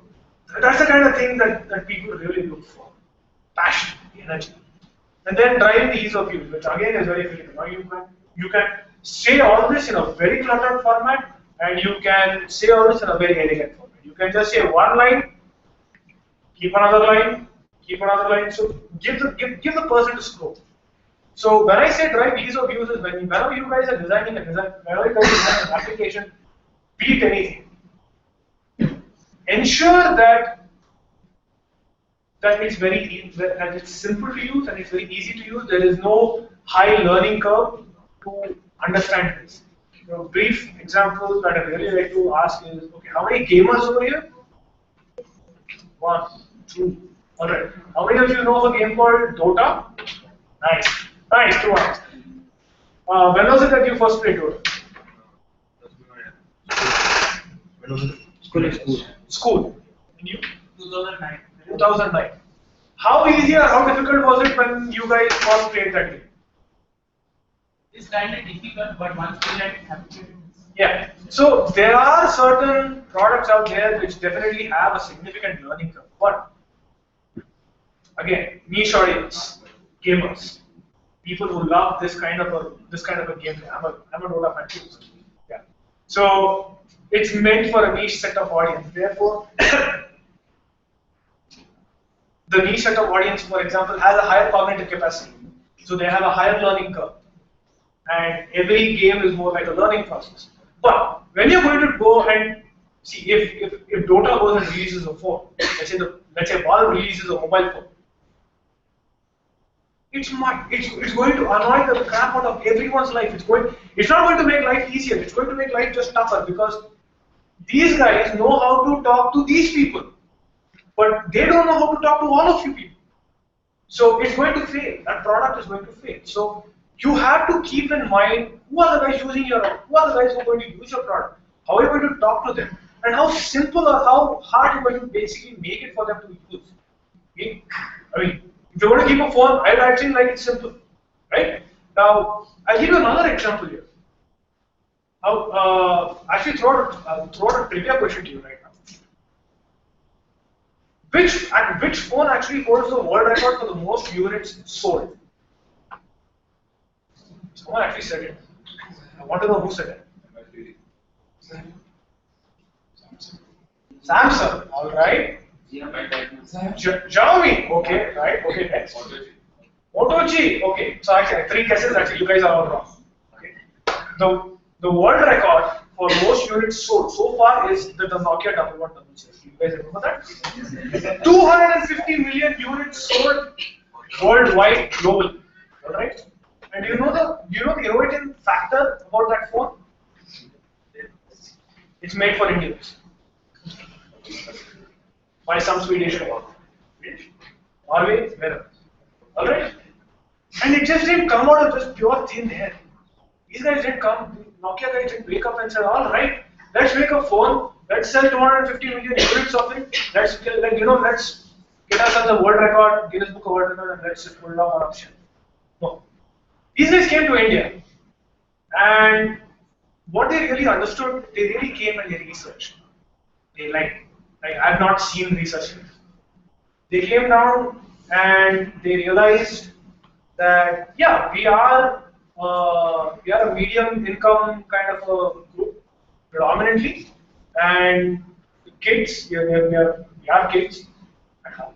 that's the kind of thing that people really look for. Passion, energy. And then driving the ease of use, which again is very critical. Now you can say all this in a very cluttered format, and you can say all this in a very elegant format. You can just say one line, keep another line, keep another line. So give the person to scope. So when I say drive ease of use is whenever you guys are designing whenever you guys are designing an application, be it anything, ensure that it's that it's simple to use and it's very easy to use. There is no high learning curve to understand this. Brief example that I really like to ask is, okay, how many gamers over here? 1, 2. Alright. How many of you know of a game called Dota? Nice. 2 hours. When was it that you first played Dota? When was it? School. And you? 2009. How easy or how difficult was it when you guys first played that game? It's kind of difficult, but once we get habituated. Yeah. So there are certain products out there which definitely have a significant learning curve. But again, niche audience, gamers, people who love this kind of a game. I'm a Dota fan too. Yeah. So it's meant for a niche set of audience. Therefore, the niche set of audience, for example, has a higher cognitive capacity. So they have a higher learning curve. And every game is more like a learning process. But when you're going to go and see if Dota goes and releases a phone, let's say Valve releases a mobile phone, it's going to annoy the crap out of everyone's life. It's not going to make life easier. It's going to make life just tougher because these guys know how to talk to these people, but they don't know how to talk to all of you people. So it's going to fail. That product is going to fail. So you have to keep in mind who are the guys who are the guys who are going to use your product, how are you going to talk to them, and how simple or how hard you're going to basically make it for them to use. Okay? I mean, if you want to keep a phone, I'd actually like it simple, right? Now, I'll give you another example here. I'll actually throw out a trivia question to you right now. Which phone actually holds the world record for the most units sold? Someone actually said it. I want to know who said it. Samsung, alright. Xiaomi, okay, right, okay, next. Moto G, okay. So actually, 3 guesses, actually, you guys are all wrong. Okay. The world record for most units sold so far is the Nokia 1100. You guys remember that? 250 million units sold worldwide, globally. Alright? And do you know the innovative factor about that phone? It's made for Indians. By some Swedish company. Norway, wherever. Alright? And it just didn't come out of just pure thin air. These guys didn't come, Nokia guys didn't wake up and said, alright, let's make a phone, let's sell 250 million units of it, let's get ourselves a world record, Guinness Book of World Record, and let's put it up on option. No. These guys came to India, and what they really understood, they really came and they researched. They I've not seen research. They came down and they realized that yeah, we are a medium income kind of a group predominantly, and kids, we are kids at home.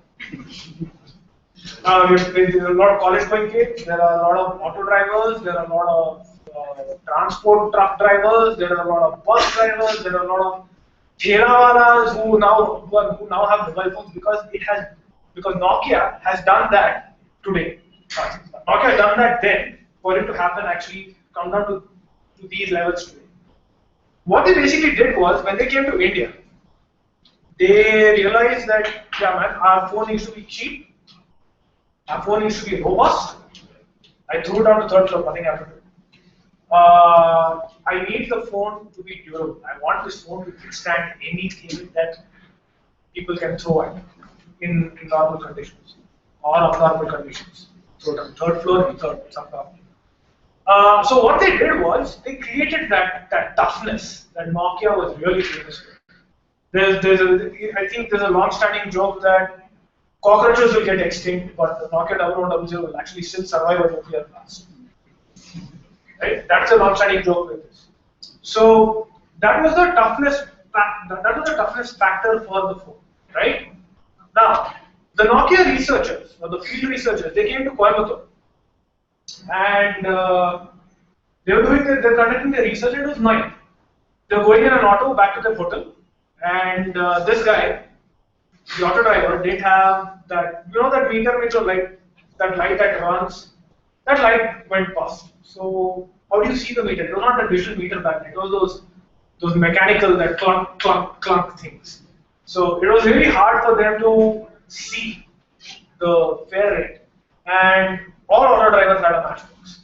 There are a lot of college going kids, there are a lot of auto drivers, there are a lot of transport truck drivers, there are a lot of bus drivers, there are a lot of Therawalas who now have mobile phones because Nokia has done that today. Nokia has done that then for it to happen actually come down to these levels today. What they basically did was when they came to India, they realized that yeah man, our phone needs to be cheap, our phone needs to be robust. I threw it down to third floor, nothing happened. I need the phone to be durable. I want this phone to withstand anything that people can throw at in normal conditions or abnormal conditions. So the third floor and third somehow. So what they did was they created that toughness that Nokia was really famous for. I think there's a long-standing joke that cockroaches will get extinct, but the Nokia 1100 will actually still survive a nuclear blast. Right? That's a long-standing joke with this. So that was the toughness factor for the phone, right? Now, the Nokia researchers or the field researchers, they came to Coimbatore, and they're conducting their research. It was night. They're going in an auto back to their hotel, and this guy, the auto driver, didn't have that that meter which was like that light that runs. That light went past. So how do you see the meter? It was not a digital meter back then. It was those mechanical, that clunk, clunk, clunk things. So it was really hard for them to see the fare rate. And all auto drivers had a matchbox.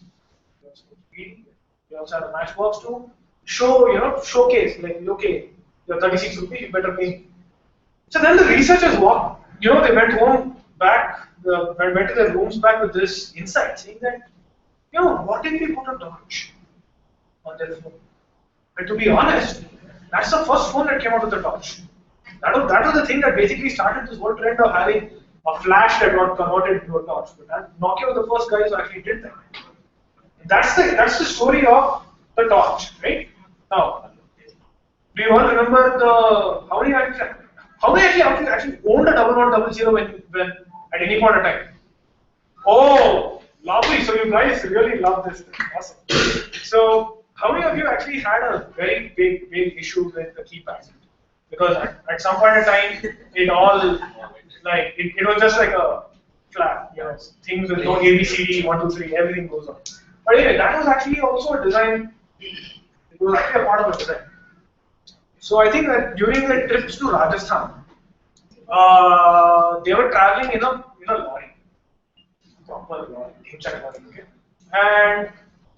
They also had a matchbox to showcase, like, okay, you're 36 rupees, you better pay. So then the researchers they went home back went to their rooms back with this insight, saying that, what if we put a torch on their phone? And to be honest, that's the first phone that came out with a torch. That was the thing that basically started this whole trend of having a flash that got converted into a torch. But Nokia was the first guys who actually did that. That's the story of the torch, right? Now, do you all remember how many actually owned a 1100 when at any point of time? Oh, lovely. So you guys really love this thing. Awesome. So how many of you actually had a very big issue with the keypad? Because at some point in time, it all it was just like a flat, things with no ABCD, 1, 2, 3, everything goes on. But anyway, that was actually also a design. It was actually a part of a design. So I think that during the trips to Rajasthan, they were traveling in a lorry, proper lorry, okay? And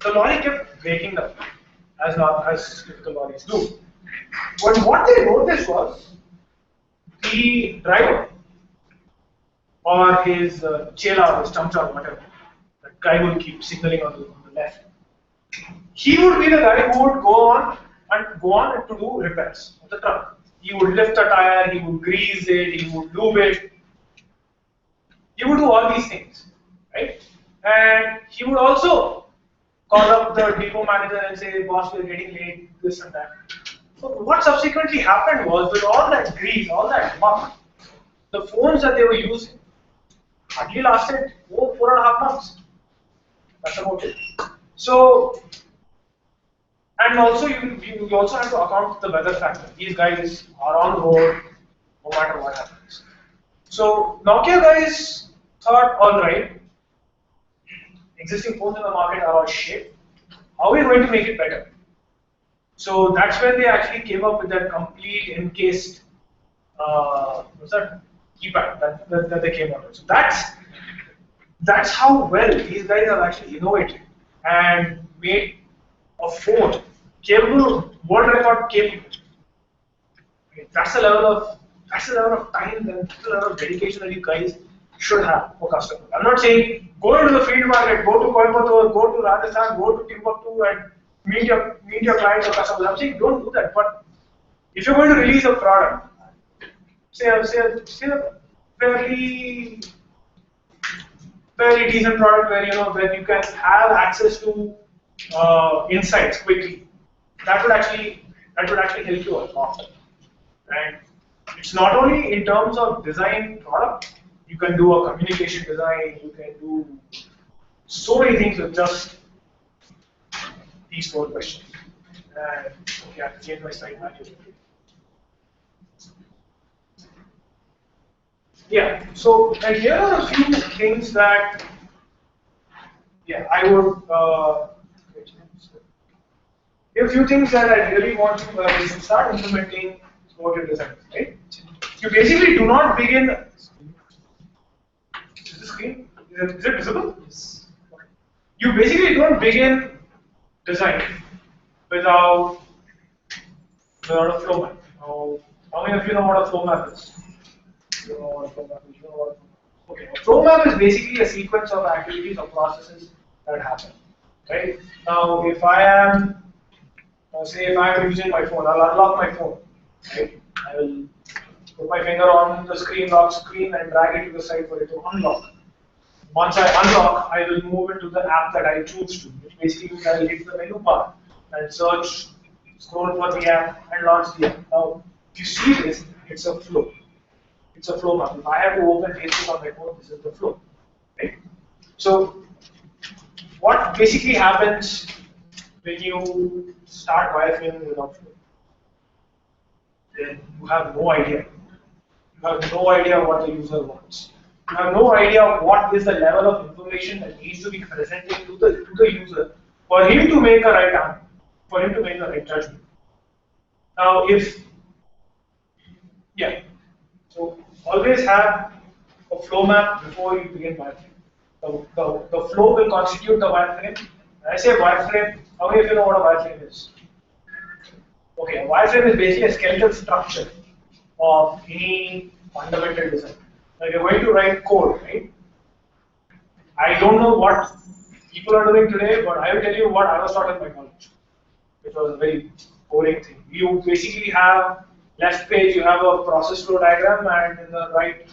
the lorry kept breaking down, as typical lorries do. But what they noticed was the driver or his chela or his chamcha, whatever, the guy who would keep signaling on the left. He would be the guy who would go on to do repairs of the truck. He would lift the tire, he would grease it, he would lube it. He would do all these things, right? And he would also call up the depot manager and say, boss, we're getting late, this and that. So what subsequently happened was, with all that grease, all that muck, the phones that they were using hardly lasted 4.5 months. That's about it. So, and also you also have to account for the weather factor. These guys are on the road no matter what happens. So Nokia guys thought, alright, existing phones in the market are all shit. How are we going to make it better? So that's when they actually came up with that complete encased keypad that they came up with. So that's how well these guys have actually innovated and made a phone capable, world record capable. That's the level of time and that's the level of dedication that you guys should have for customers. I'm not saying go into the field market, go to Coimbatore, go to Rajasthan, go to Timbuktu and meet your clients or customers. I'm saying don't do that. But if you're going to release a product, say a fairly decent product where you can have access to insights quickly, that would actually help you a lot. And it's not only in terms of design product. You can do a communication design. You can do so many things with just these 4 questions. And okay, I have to change my slide manually. Yeah. So here are a few things that I would. Here are a few things that I really want to start implementing your design. Right? You basically do not begin. Is the screen? Is it visible? Yes. Okay. You basically don't begin design without a flow map. How many of you know what a flow map is? You know what a flow map is? Okay. A flow map is basically a sequence of activities or processes that happen. Right? Now, if I am using my phone, I'll unlock my phone. Right? I will put my finger on the screen, lock screen, and drag it to the side for it to unlock. Once I unlock, I will move into the app that I choose to, which basically means I will hit the menu bar and search, scroll for the app, and launch the app. Now, if you see this, it's a flow. It's a flow map. If I have to open Facebook on my phone, this is the flow. Right? So, what basically happens when you start wireframing without flow? Then you have no idea. You have no idea what the user wants. You have no idea what is the level of information that needs to be presented to the user for him to make a right judgment. Now, so always have a flow map before you begin wireframe. The flow will constitute the wireframe. When I say wireframe, how many of you know what a wireframe is? Okay, a wireframe is basically a skeletal structure of any fundamental design. Now you're going to write code, right? I don't know what people are doing today, but I will tell you what I was taught in my college, which was a very boring thing. You basically have left page, you have a process flow diagram, and in the right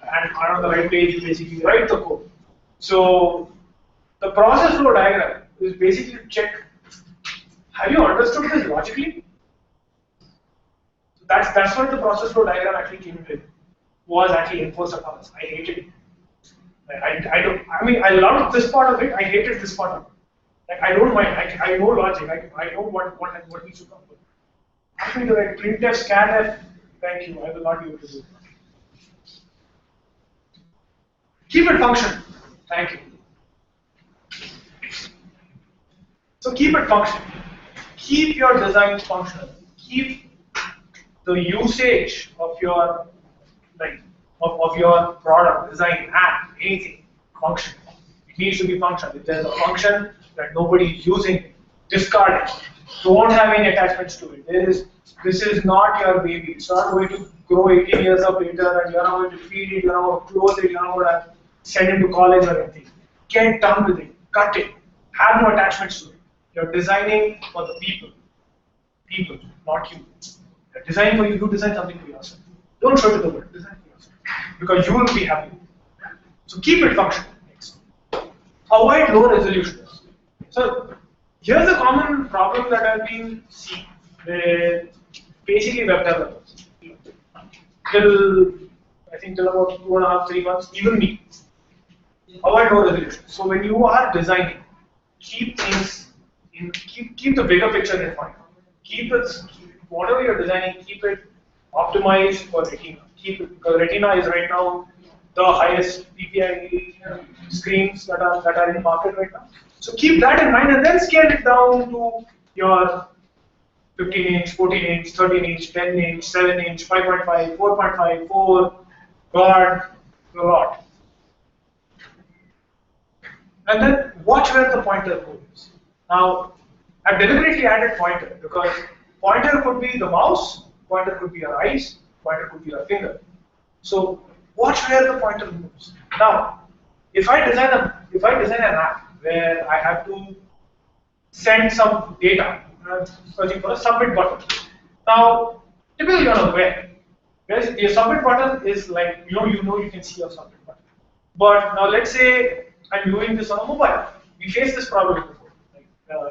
and on the right page, you basically write the code. So the process flow diagram is basically to check, have you understood this logically? That's what the process flow diagram actually came with, was actually enforced upon us. I hated it. I mean, I loved this part of it. I hated this part of it. Like, I don't mind. I know logic. I know what needs to come. But actually, the like printf, scanf, thank you. I will not be able to do it. Keep it functional. Thank you. So keep it functional. Keep your designs functional. Keep the usage of your of your product, design, app, anything functional. It needs to be functional. If there's a function that nobody is using, discard it. Don't have any attachments to it. This is not your baby. It's not going to grow 18 years of later, and you're not going to feed it, you're not going to close it, you're not going to send it to college or anything. Get done with it. Cut it. Have no attachments to it. You're designing for the people. People, not you. You're designing for you. You design something for yourself. Don't show it to the world. Design for yourself. Because you will be happy. So keep it functional. Next. Avoid low resolution. So here's a common problem that I've been seeing with basically web developers. I think till about 2.5, 3 months, even me. Avoid low resolution. So when you are designing, keep things in, keep the bigger picture in mind. Whatever you're designing, keep it optimized for Retina. Keep it, because Retina is right now the highest PPI screens that are in the market right now. So keep that in mind and then scale it down to your 15-inch, 14-inch, 13-inch, 10-inch, 7-inch, 5.5, 4.5, 4, God, a lot. And then watch where the pointer goes. Now, I've deliberately added pointer because pointer could be the mouse, pointer could be your eyes, pointer could be your finger. So watch where the pointer moves. Now, if I design an app where I have to send some data, I'm searching for a submit button. Now, typically you're aware. Your submit button is like you can see your submit button. But now let's say I'm doing this on a mobile. We faced this problem before,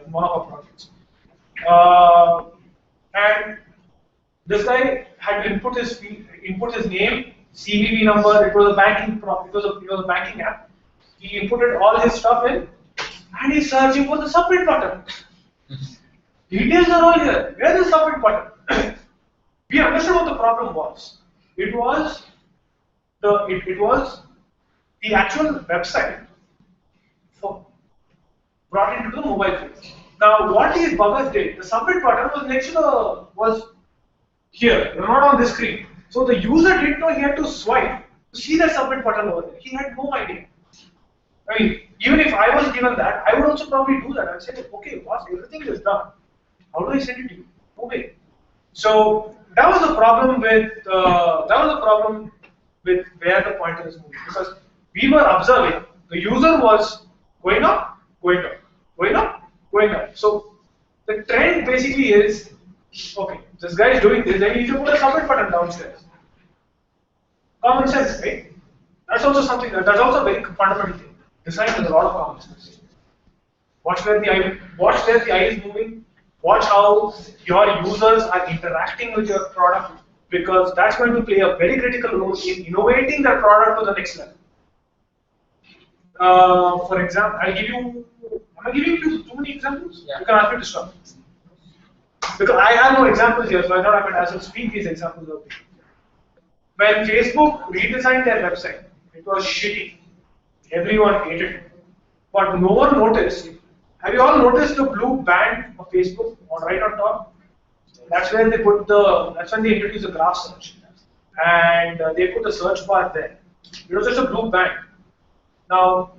in one of our projects. And this guy had to input his name, CVV number. It was a banking it was a banking app. He inputted all his stuff in, and he's searching for the submit button. Details are all here. Where's the submit button? We understood what the problem was. It was the actual website brought into the mobile phone. Now, what these buggers did, the submit button was next to was here, not on the screen. So the user didn't know he had to swipe to see the submit button over there. He had no idea. I mean, even if I was given that, I would also probably do that. I'd say, okay, boss, everything is done. How do I send it to you? Okay. So that was the problem with where the pointer is moving, because we were observing the user was going up, going up, going up, going up. So the trend basically is, okay, this guy is doing this, then you need to put a submit button downstairs. Common sense, right? That's also something that's also a very fundamental thing. Design has a lot of common sense. Watch where the eye is moving. Watch how your users are interacting with your product, because that's going to play a very critical role in innovating that product to the next level. For example, I'm giving you too many examples. Yeah. You can ask me to stop. Because I have no examples here, so I thought I might as well speak these examples out. When Facebook redesigned their website, it was shitty. Everyone hated it. But no one noticed. Have you all noticed the blue band of Facebook right on top? That's where that's when they introduced the graph search. And they put the search bar there. It was just a blue band. Now,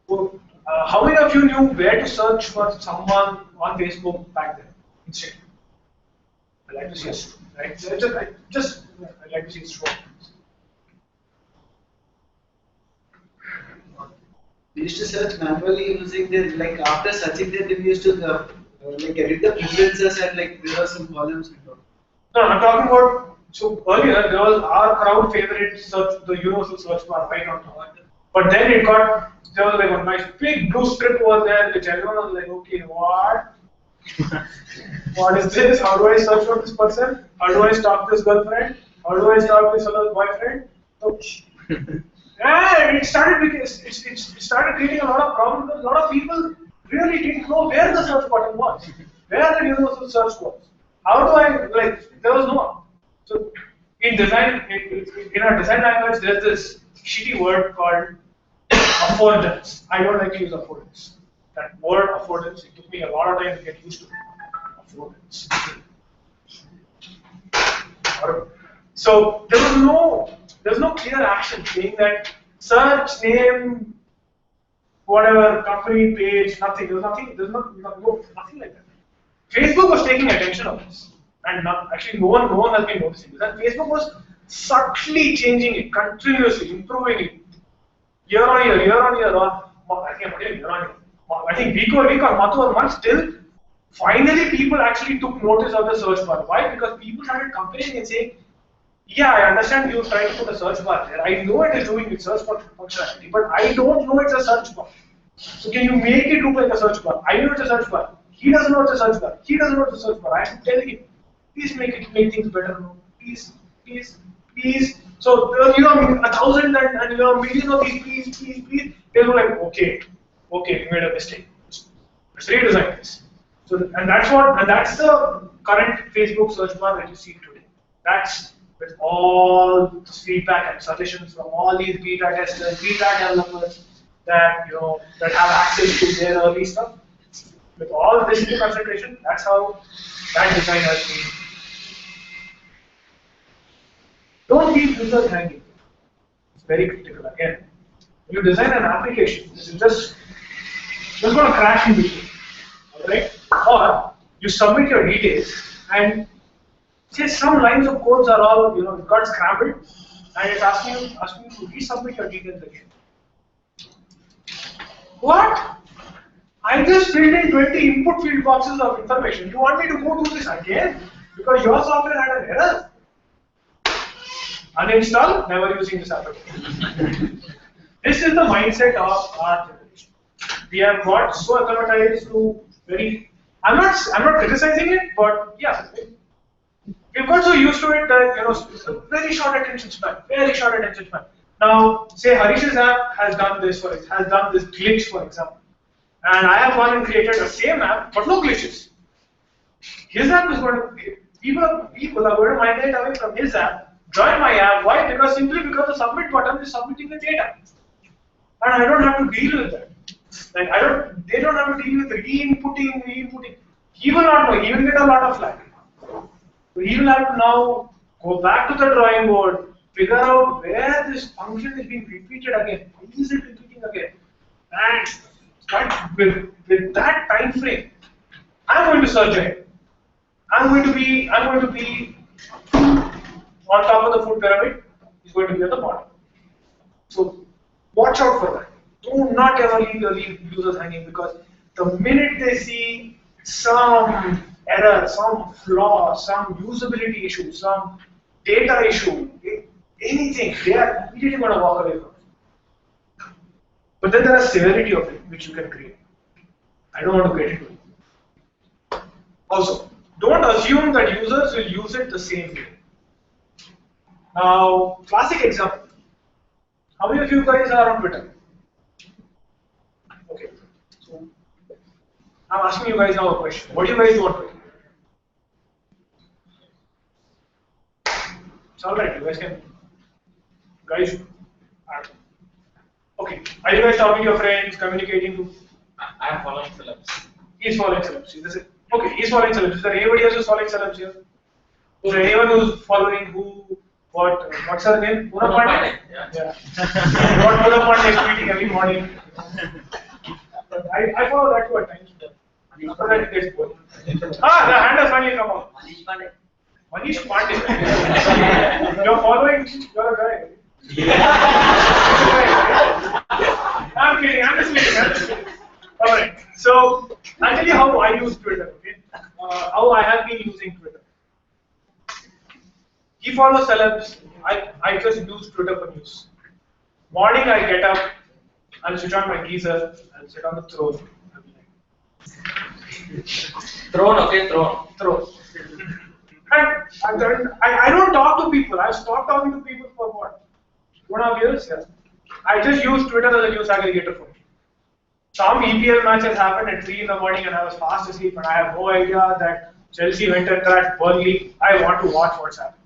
how many of you knew where to search for someone on Facebook back then? Instead, I'd like to see a stroke, right? I'd like to see a stroke. We used to search manually using the, like after searching that we used to like edit the preferences and like there were some columns and all. No, I'm talking about, so earlier there was our crowd favorite search, the universal search bar right on top. But then it got, there was like a nice big blue strip over there which everyone was like, okay, what? What is this? How do I search for this person? How do I stalk this girlfriend? How do I stalk this other boyfriend? So, yeah, it started creating a lot of problems because a lot of people really didn't know where the search button was, where the universal search was. How do I, like, there was no one. So, in design, in our design language, there's this shitty word called affordance. I don't like to use affordance. That word affordance, it took me a lot of time to get used to it. Affordance. So there's no clear action saying that search name, whatever company page, nothing. There's nothing like that. Facebook was taking attention of this, and actually no one has been noticing this. And Facebook was subtly changing it, continuously improving it, year on year, or I think year on year. I think week or month or month till finally people actually took notice of the search bar. Why? Because people started comparing and saying, yeah, I understand you try to put a search bar there. I know it is doing its search functionality, but I don't know it's a search bar. So can you make it look like a search bar? I know it's a search bar. He doesn't know it's a search bar. He doesn't know it's a search bar. I am telling him, please make things better. No? Please. So 1,000 and million of these, please. They were like, okay, we made a mistake. Let's redesign this. So and that's the current Facebook search bar that you see today. That's with all this feedback and suggestions from all these beta testers, beta developers that that have access to their early stuff. With all this into consideration, that's how that design has been. Don't leave users hanging. It's very critical. Again, when you design an application, it's just going to crash in between. Alright? Or you submit your details and say some lines of codes are all, it got scrambled and it's asking you to resubmit your details again. What? I just filled in 20 input field boxes of information. You want me to go do this again? Because your software had an error. Uninstall, never using this application. This is the mindset of our generation. We have got so acclimatized to I'm not criticizing it, but yeah, we've got so used to it that very short attention span. Now, say Harish's app has done this glitch, for example, and I have gone and created the same app but no glitches. His app is going to people are going to migrate away from his app, join my app. Why? Simply because the submit button is submitting the data, and I don't have to deal with that. Like they don't have to deal with re-inputting. He will not know. He will get a lot of flack. So he will have to now go back to the drawing board, figure out where this function is being repeated again. Why is it repeating again? And with that time frame, I'm going to search it. I'm going to be on top of the food pyramid. He's going to be at the bottom. So watch out for that. Do not ever leave users hanging, because the minute they see some error, some flaw, some usability issue, some data issue, anything, they are immediately going to walk away from it. But then there is severity of it, which you can create. I don't want to get into it. Also, don't assume that users will use it the same way. Now, classic example. How many of you guys are on Twitter? Okay. So, I'm asking you guys now a question. What do you guys do on Twitter? It's alright, you guys can. Guys, okay. Are you guys talking to your friends, communicating to? I am following celebs. He's following celebs. Is it? Okay, he's following celebs. Is there anybody else who's following celebs here? Is there anyone who's following who? What's her name? Pura Pandey? Yeah. What Pura Pandey is tweeting every morning. I follow that too at times. After that it gets boring. The hand has finally come out. Manish Pandey. You're following, you're a guy. I'm kidding, I'm just Alright, so I'll tell you how I use Twitter, okay? How I have been using Twitter. He follows celebs, I just use Twitter for news. Morning I get up, I'll switch on my geyser, I'll sit on the throne. Throne, okay, throne. Throne. And I don't talk to people. I've stopped talking to people for what? 1.5 years? Yes. I just use Twitter as a news aggregator for me. Some EPL matches happened at 3 in the morning and I was fast asleep and I have no idea that Chelsea went and thrashed Burnley. I want to watch what's happening.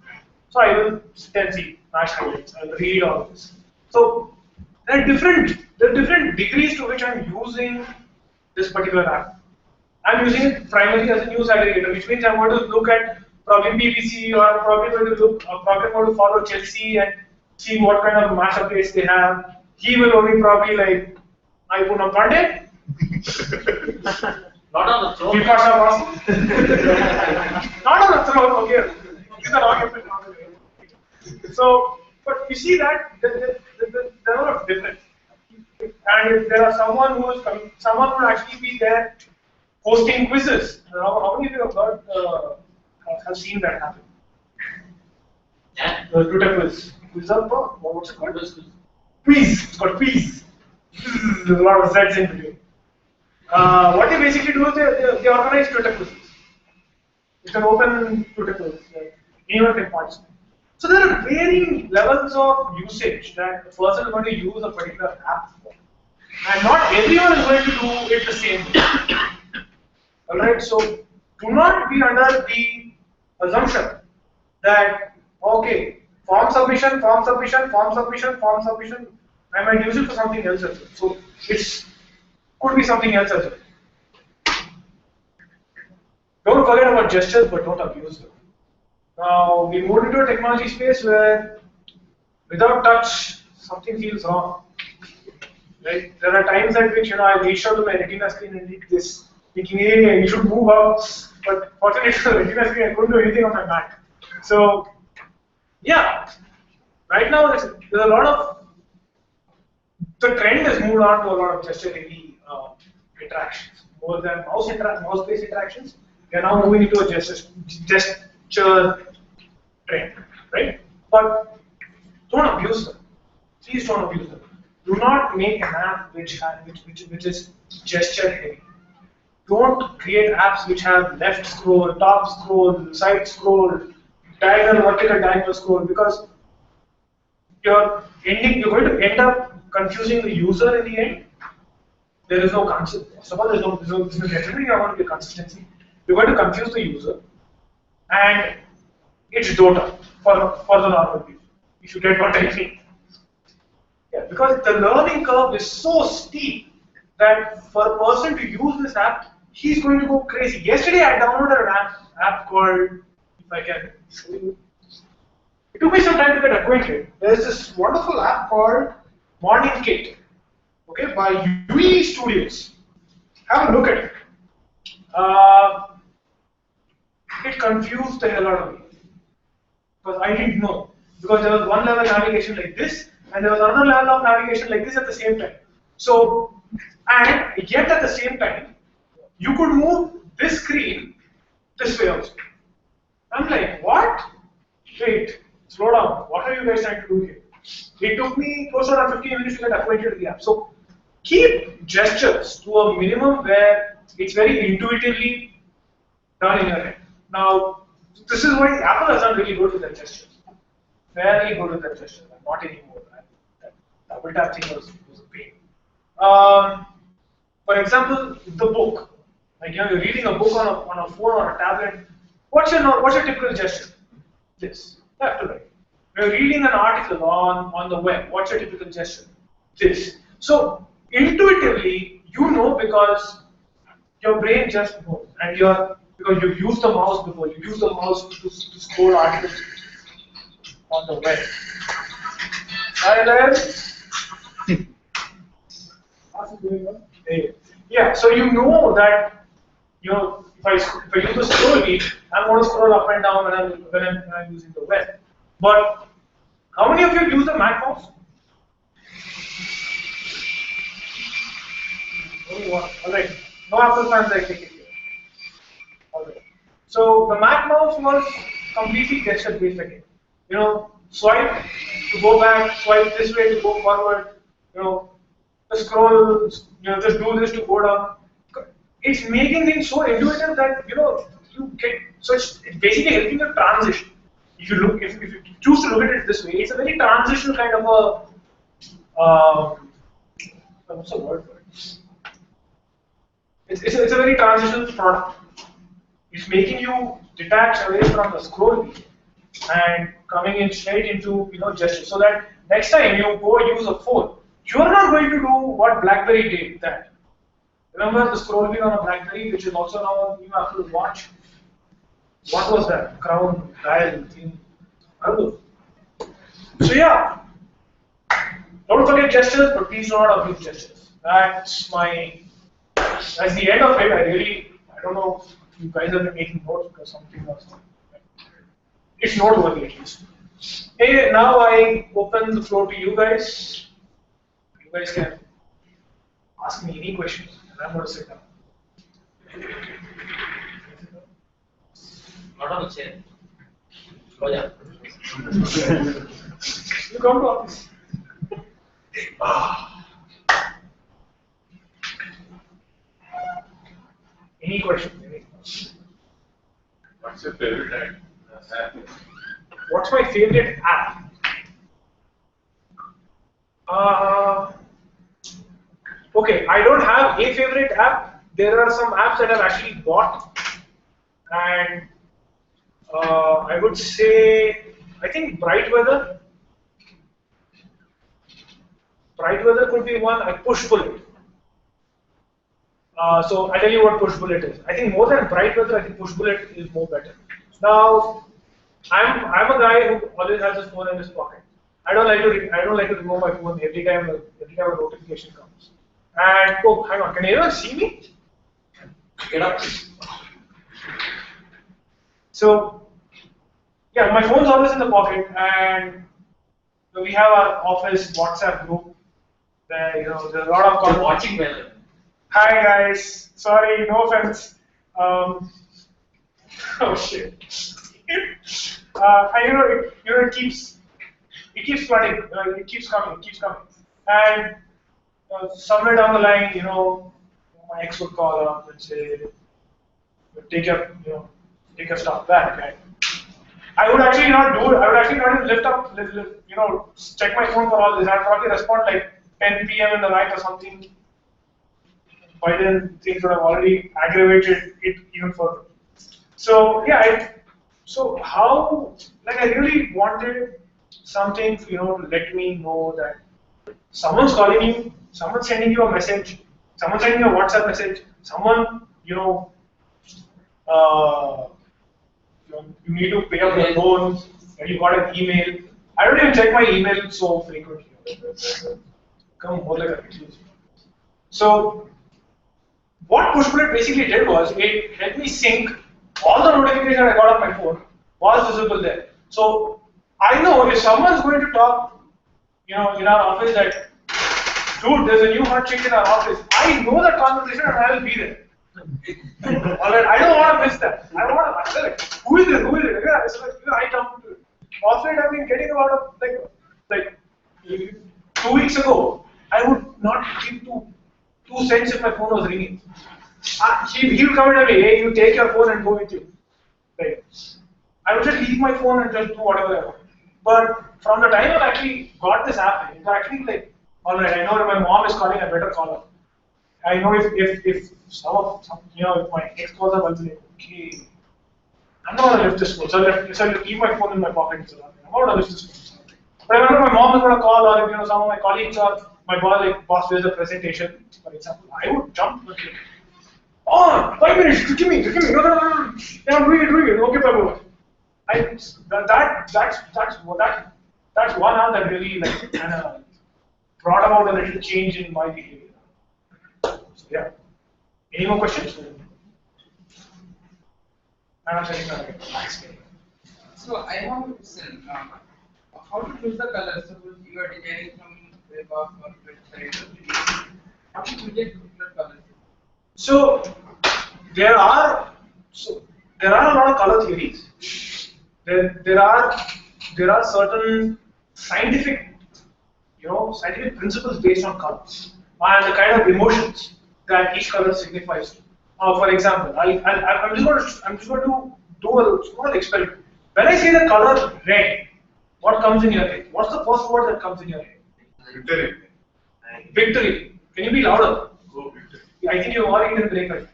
So I will sit and see match highlights. I will read all this. So there are different degrees to which I'm using this particular app. I'm using it primarily as a news aggregator, which means I'm going to look at probably BBC or probably going to follow Chelsea and see what kind of match updates they have. He will only probably like iPhone on Monday. Not on the throne. Not on the throne, okay. These are all different. So, but you see that there are a lot of difference. And if there are someone who would actually be there hosting quizzes. How many of you have heard, have seen that happen? Yeah. The Twitter quiz. Quiz up, what's it called? Quiz. It's called quiz. There's a lot of Z's in between. What they basically do is they organize Twitter quizzes. It's an open Twitter quiz. Anyone can participate. So there are varying levels of usage that a person is going to use a particular app for. And not everyone is going to do it the same way. Alright, so do not be under the assumption that, okay, form submission, I might use it for something else as well. So it could be something else as well. Don't forget about gestures, but don't abuse them. Now, we moved into a technology space where without touch, something feels wrong. Right? There are times at which I reach out to my retina screen and read this, thinking, hey, you should move up, but fortunately, the retina screen, I couldn't do anything on my Mac. So, yeah, right now there's a lot of, the trend has moved on to a lot of gesture-heavy interactions, more than mouse-based interactions. We are now moving into a gesture trend, right? But don't abuse them. Please don't abuse them. Do not make an app which is gesture heavy. Don't create apps which have left scroll, top scroll, side scroll, diagonal, vertical, diagonal scroll, because you're going to end up confusing the user in the end. There is no consistency. Suppose there's definitely not going to be a consistency. You're going to confuse the user, and it's Dota for the normal people. If you get what I mean. Yeah, because the learning curve is so steep that for a person to use this app, he's going to go crazy. Yesterday I downloaded an app called, if I can show you, it took me some time to get acquainted. There's this wonderful app called Morning Kit, okay, by UE Studios. Have a look at it. It confused the hell out of me because I didn't know. Because there was one level navigation like this, and there was another level of navigation like this at the same time. So, and yet at the same time, you could move this screen this way also. I'm like, what? Wait, slow down. What are you guys trying to do here? It took me close to around 15 minutes to get acquainted with the app. So, keep gestures to a minimum where it's very intuitively done in your head. Now, this is why Apple has done really good with their gestures. Very good with their gestures. Not anymore. That double tap thing was a pain. For example, the book. Like you're reading a book on a phone or a tablet. What's your typical gesture? This. Left to right. You're reading an article on the web. What's your typical gesture? This. So intuitively, you know because your brain just knows, and because you've used the mouse before. You use the mouse to scroll articles on the web. And then, yeah, so you know that if I use the scroll wheel, I'm going to scroll up and down when I'm using the web. But how many of you use the Mac mouse? Only one. Alright. No Apple fans, I take it here. Alright. So the Mac mouse was completely gesture based again. Swipe to go back, swipe this way to go forward, just scroll, just do this to go down. It's making things so intuitive that you get so it's basically helping you transition. If you choose to look at it this way, it's a very transitional kind of what's the word for it? It's a very transitional product. It's making you detach away from the scroll wheel and coming in straight into gesture. So that next time you go use a phone, you're not going to do what BlackBerry did. That remember the scroll wheel on a BlackBerry, which is also now on new Apple Watch. What was that? Crown dial thing. I don't know. So yeah, don't forget gestures, but please do not abuse gestures. That's the end of it. I don't know if you guys have been making notes because something was. It's noteworthy at least. Hey, now I open the floor to you guys. You guys can ask me any questions, and I'm going to sit down. Not on the chair. Oh yeah. You come to office. Any questions? What's your favorite app? What's my favorite app? Okay, I don't have a favorite app. There are some apps that I've actually bought, and I would say, I think Bright Weather. Bright Weather could be one. Push Bullet. So I'll tell you what Push Bullet is. I think more than Bright Weather, I think Push Bullet is more better. Now, I'm a guy who always has his phone in his pocket. I don't like to remove my phone every time a notification comes. And oh, hang on, can anyone see me? Get up. So yeah, my phone's always in the pocket, and we have our office WhatsApp group. There, there's a lot of You're watching well. Hi guys, sorry, no offense. Oh shit. And it keeps flooding. It keeps coming. And somewhere down the line, my ex would call up and say, take your stuff back. And I would actually not do it. I would actually not even lift up, check my phone for all this. I'd probably respond like 10 p.m. in the night or something. By then, things would have already aggravated it even further. So yeah, I really wanted something, to let me know that someone's calling you, someone's sending you a message, someone's sending you a WhatsApp message, someone, you need to pay up your loan, and you got an email. I don't even check my email so frequently. Come more like a recluse. So what Push Bullet basically did was it helped me sync all the notifications I got on my phone was visible there. So I know if someone's going to talk, in our office that, dude, there's a new hot chick in our office. I know that conversation and I will be there. Alright, I don't want to miss that. I don't want to like, who is it? Yeah, so I jump to it. Often I've been getting a lot of like 2 weeks ago, I would not give two cents if my phone was ringing. He would come and tell me, hey, you take your phone and go with you. Right. I would just leave my phone and just do whatever I want. But from the time I actually got this app, it's actually like, alright, I know if my mom is calling, I better call her. I know if if my ex calls up, I'll be like, okay, I'm not going to lift this phone. So I'll keep my phone in my pocket. So I'm not going to lift this phone. But I remember my mom is going to call, or if some of my colleagues or my boss does a presentation, for example, I would jump. Oh, 5 minutes, give me. No. Yeah, I'm doing it. Okay, Prabhu. That's one app that really kind of brought about a little change in my behavior. So yeah. Any more questions? So I have a question. How to choose the color? Suppose you are designing some web app or website or video, How do you get particular color? So there are a lot of color theories. There are certain scientific scientific principles based on colors and the kind of emotions that each color signifies. For example, I'm just going to do a small experiment. When I say the color red, what comes in your head? What's the first word that comes in your head? Victory. Victory. Can you be louder? Go victory. I think you've already done breakfast.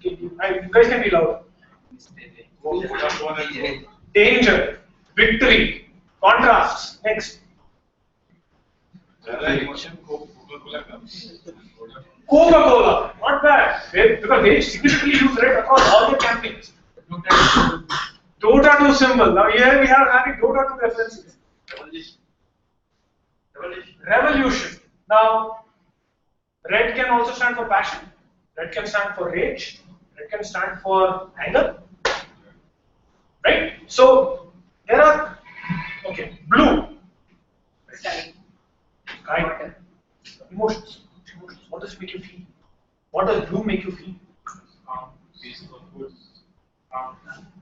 You guys can be louder. Go Vodafone and go. Danger, victory, contrasts. Next. Emotion, Coca-Cola comes. Coca-Cola, not bad. Because they significantly use red across all their campaigns. Dota 2 symbol. Now here we have having Dota 2 references. Revolution. Now, red can also stand for passion. Red can stand for rage. Red can stand for anger. Right? So there are blue. Sky. Emotions. What does it make you feel? What does blue make you feel? Peaceful, good.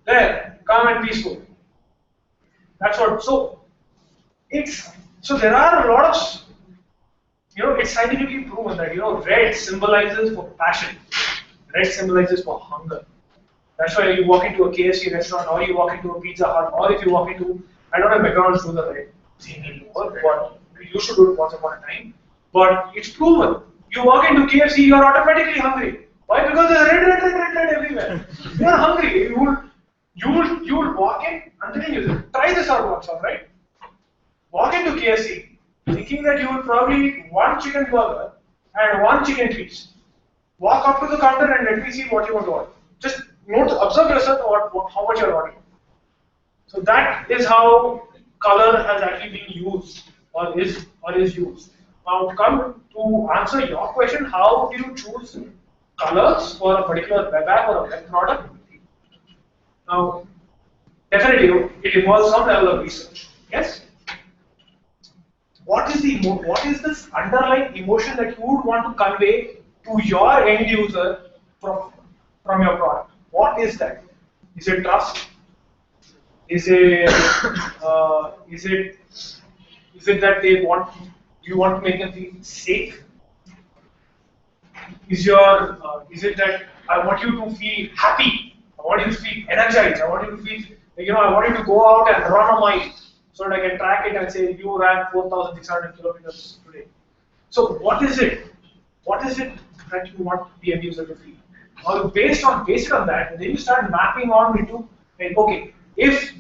There, calm and peaceful. That's what. So there are a lot of it's scientifically proven that red symbolizes for passion. Red symbolizes for hunger. That's why you walk into a KFC restaurant, or you walk into a Pizza Hut, or if you walk into, I don't know if McDonald's do the red thing anymore, but we used to do it once upon a time. But it's proven. You walk into KFC, you are automatically hungry. Why? Because there's red everywhere. You are hungry. You will walk in and then you try this out once, alright? Walk into KFC thinking that you will probably eat one chicken burger and one chicken piece. Walk up to the counter and let me see what you want to order. Just observe yourself how much you're ordering. So that is how color has actually been used or is used. Now, come to answer your question, how do you choose colors for a particular web app or a web product? Now, definitely it involves some level of research. Yes. What is this underlying emotion that you would want to convey to your end user from your product? What is that? Is it trust? Is it that you want to make them feel safe? Is it that I want you to feel happy? I want you to feel energized. I want you to feel I want you to go out and run a mile so that I can track it and say you ran 4,600 kilometers today. So what is it? What is it that you want the end user to feel? Or based on that, then you start mapping on into okay, if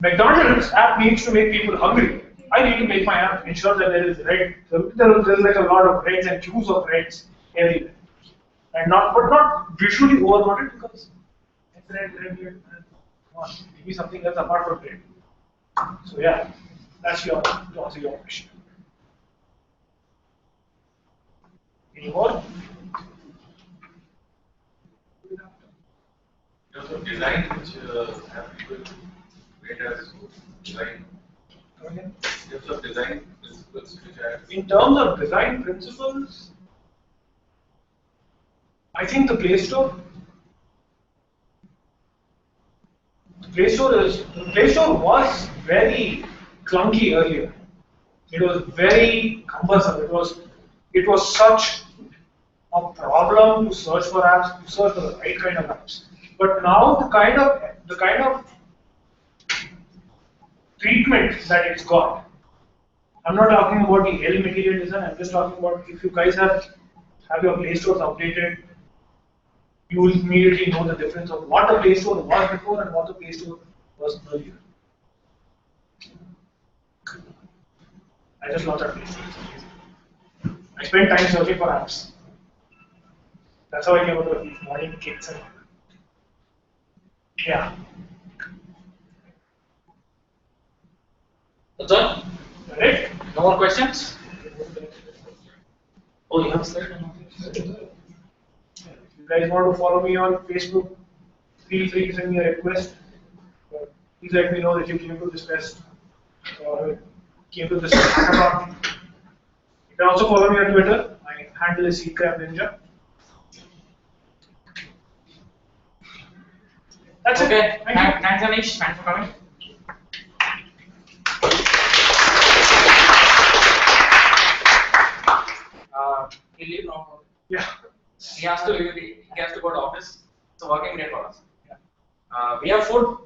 McDonald's app needs to make people hungry, I need to make my app ensure that there is red. There's like a lot of reds and hues of reds everywhere, and not visually overloaded because it's red. Maybe something else apart from red. So yeah, that's to answer your question. Any more? In terms of design, which have people rate as design. Again? In terms of design principles, which have. In terms of design principles, I think the Play Store. The Play Store was very clunky earlier. It was very cumbersome. It was such a problem to search for apps, to search for the right kind of apps. But now the kind of treatment that it's got. I'm not talking about the L material design. I'm just talking about if you guys have your Play Stores updated, you will immediately know the difference of what the Play Store was before and what the Play Store was earlier. I just launched a Play Store. I spent time searching for apps. That's how I came up with these morning kits and all. Yeah. That's all? Right? No more questions? Oh, you have a slide? If you guys want to follow me on Facebook, feel free to send me a request. Please let me know that you came to this fest or came to this hackathon. You can also follow me on Twitter. My handle is ecrabninja. That's Okay. it. Thank you. Thanks, Anish. Thanks for coming. He leave now. Yeah. He has to leave. He has to go to office. It's a working day for us. We have food.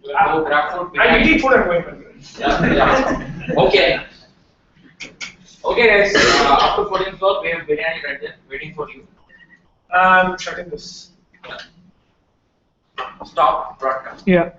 We'll go grab food. I'm eating food at my Yeah. Okay. Okay, guys. Up to 14th floor, we have biryani right there, waiting for you. I'm shutting this. Stop broadcast. Yeah.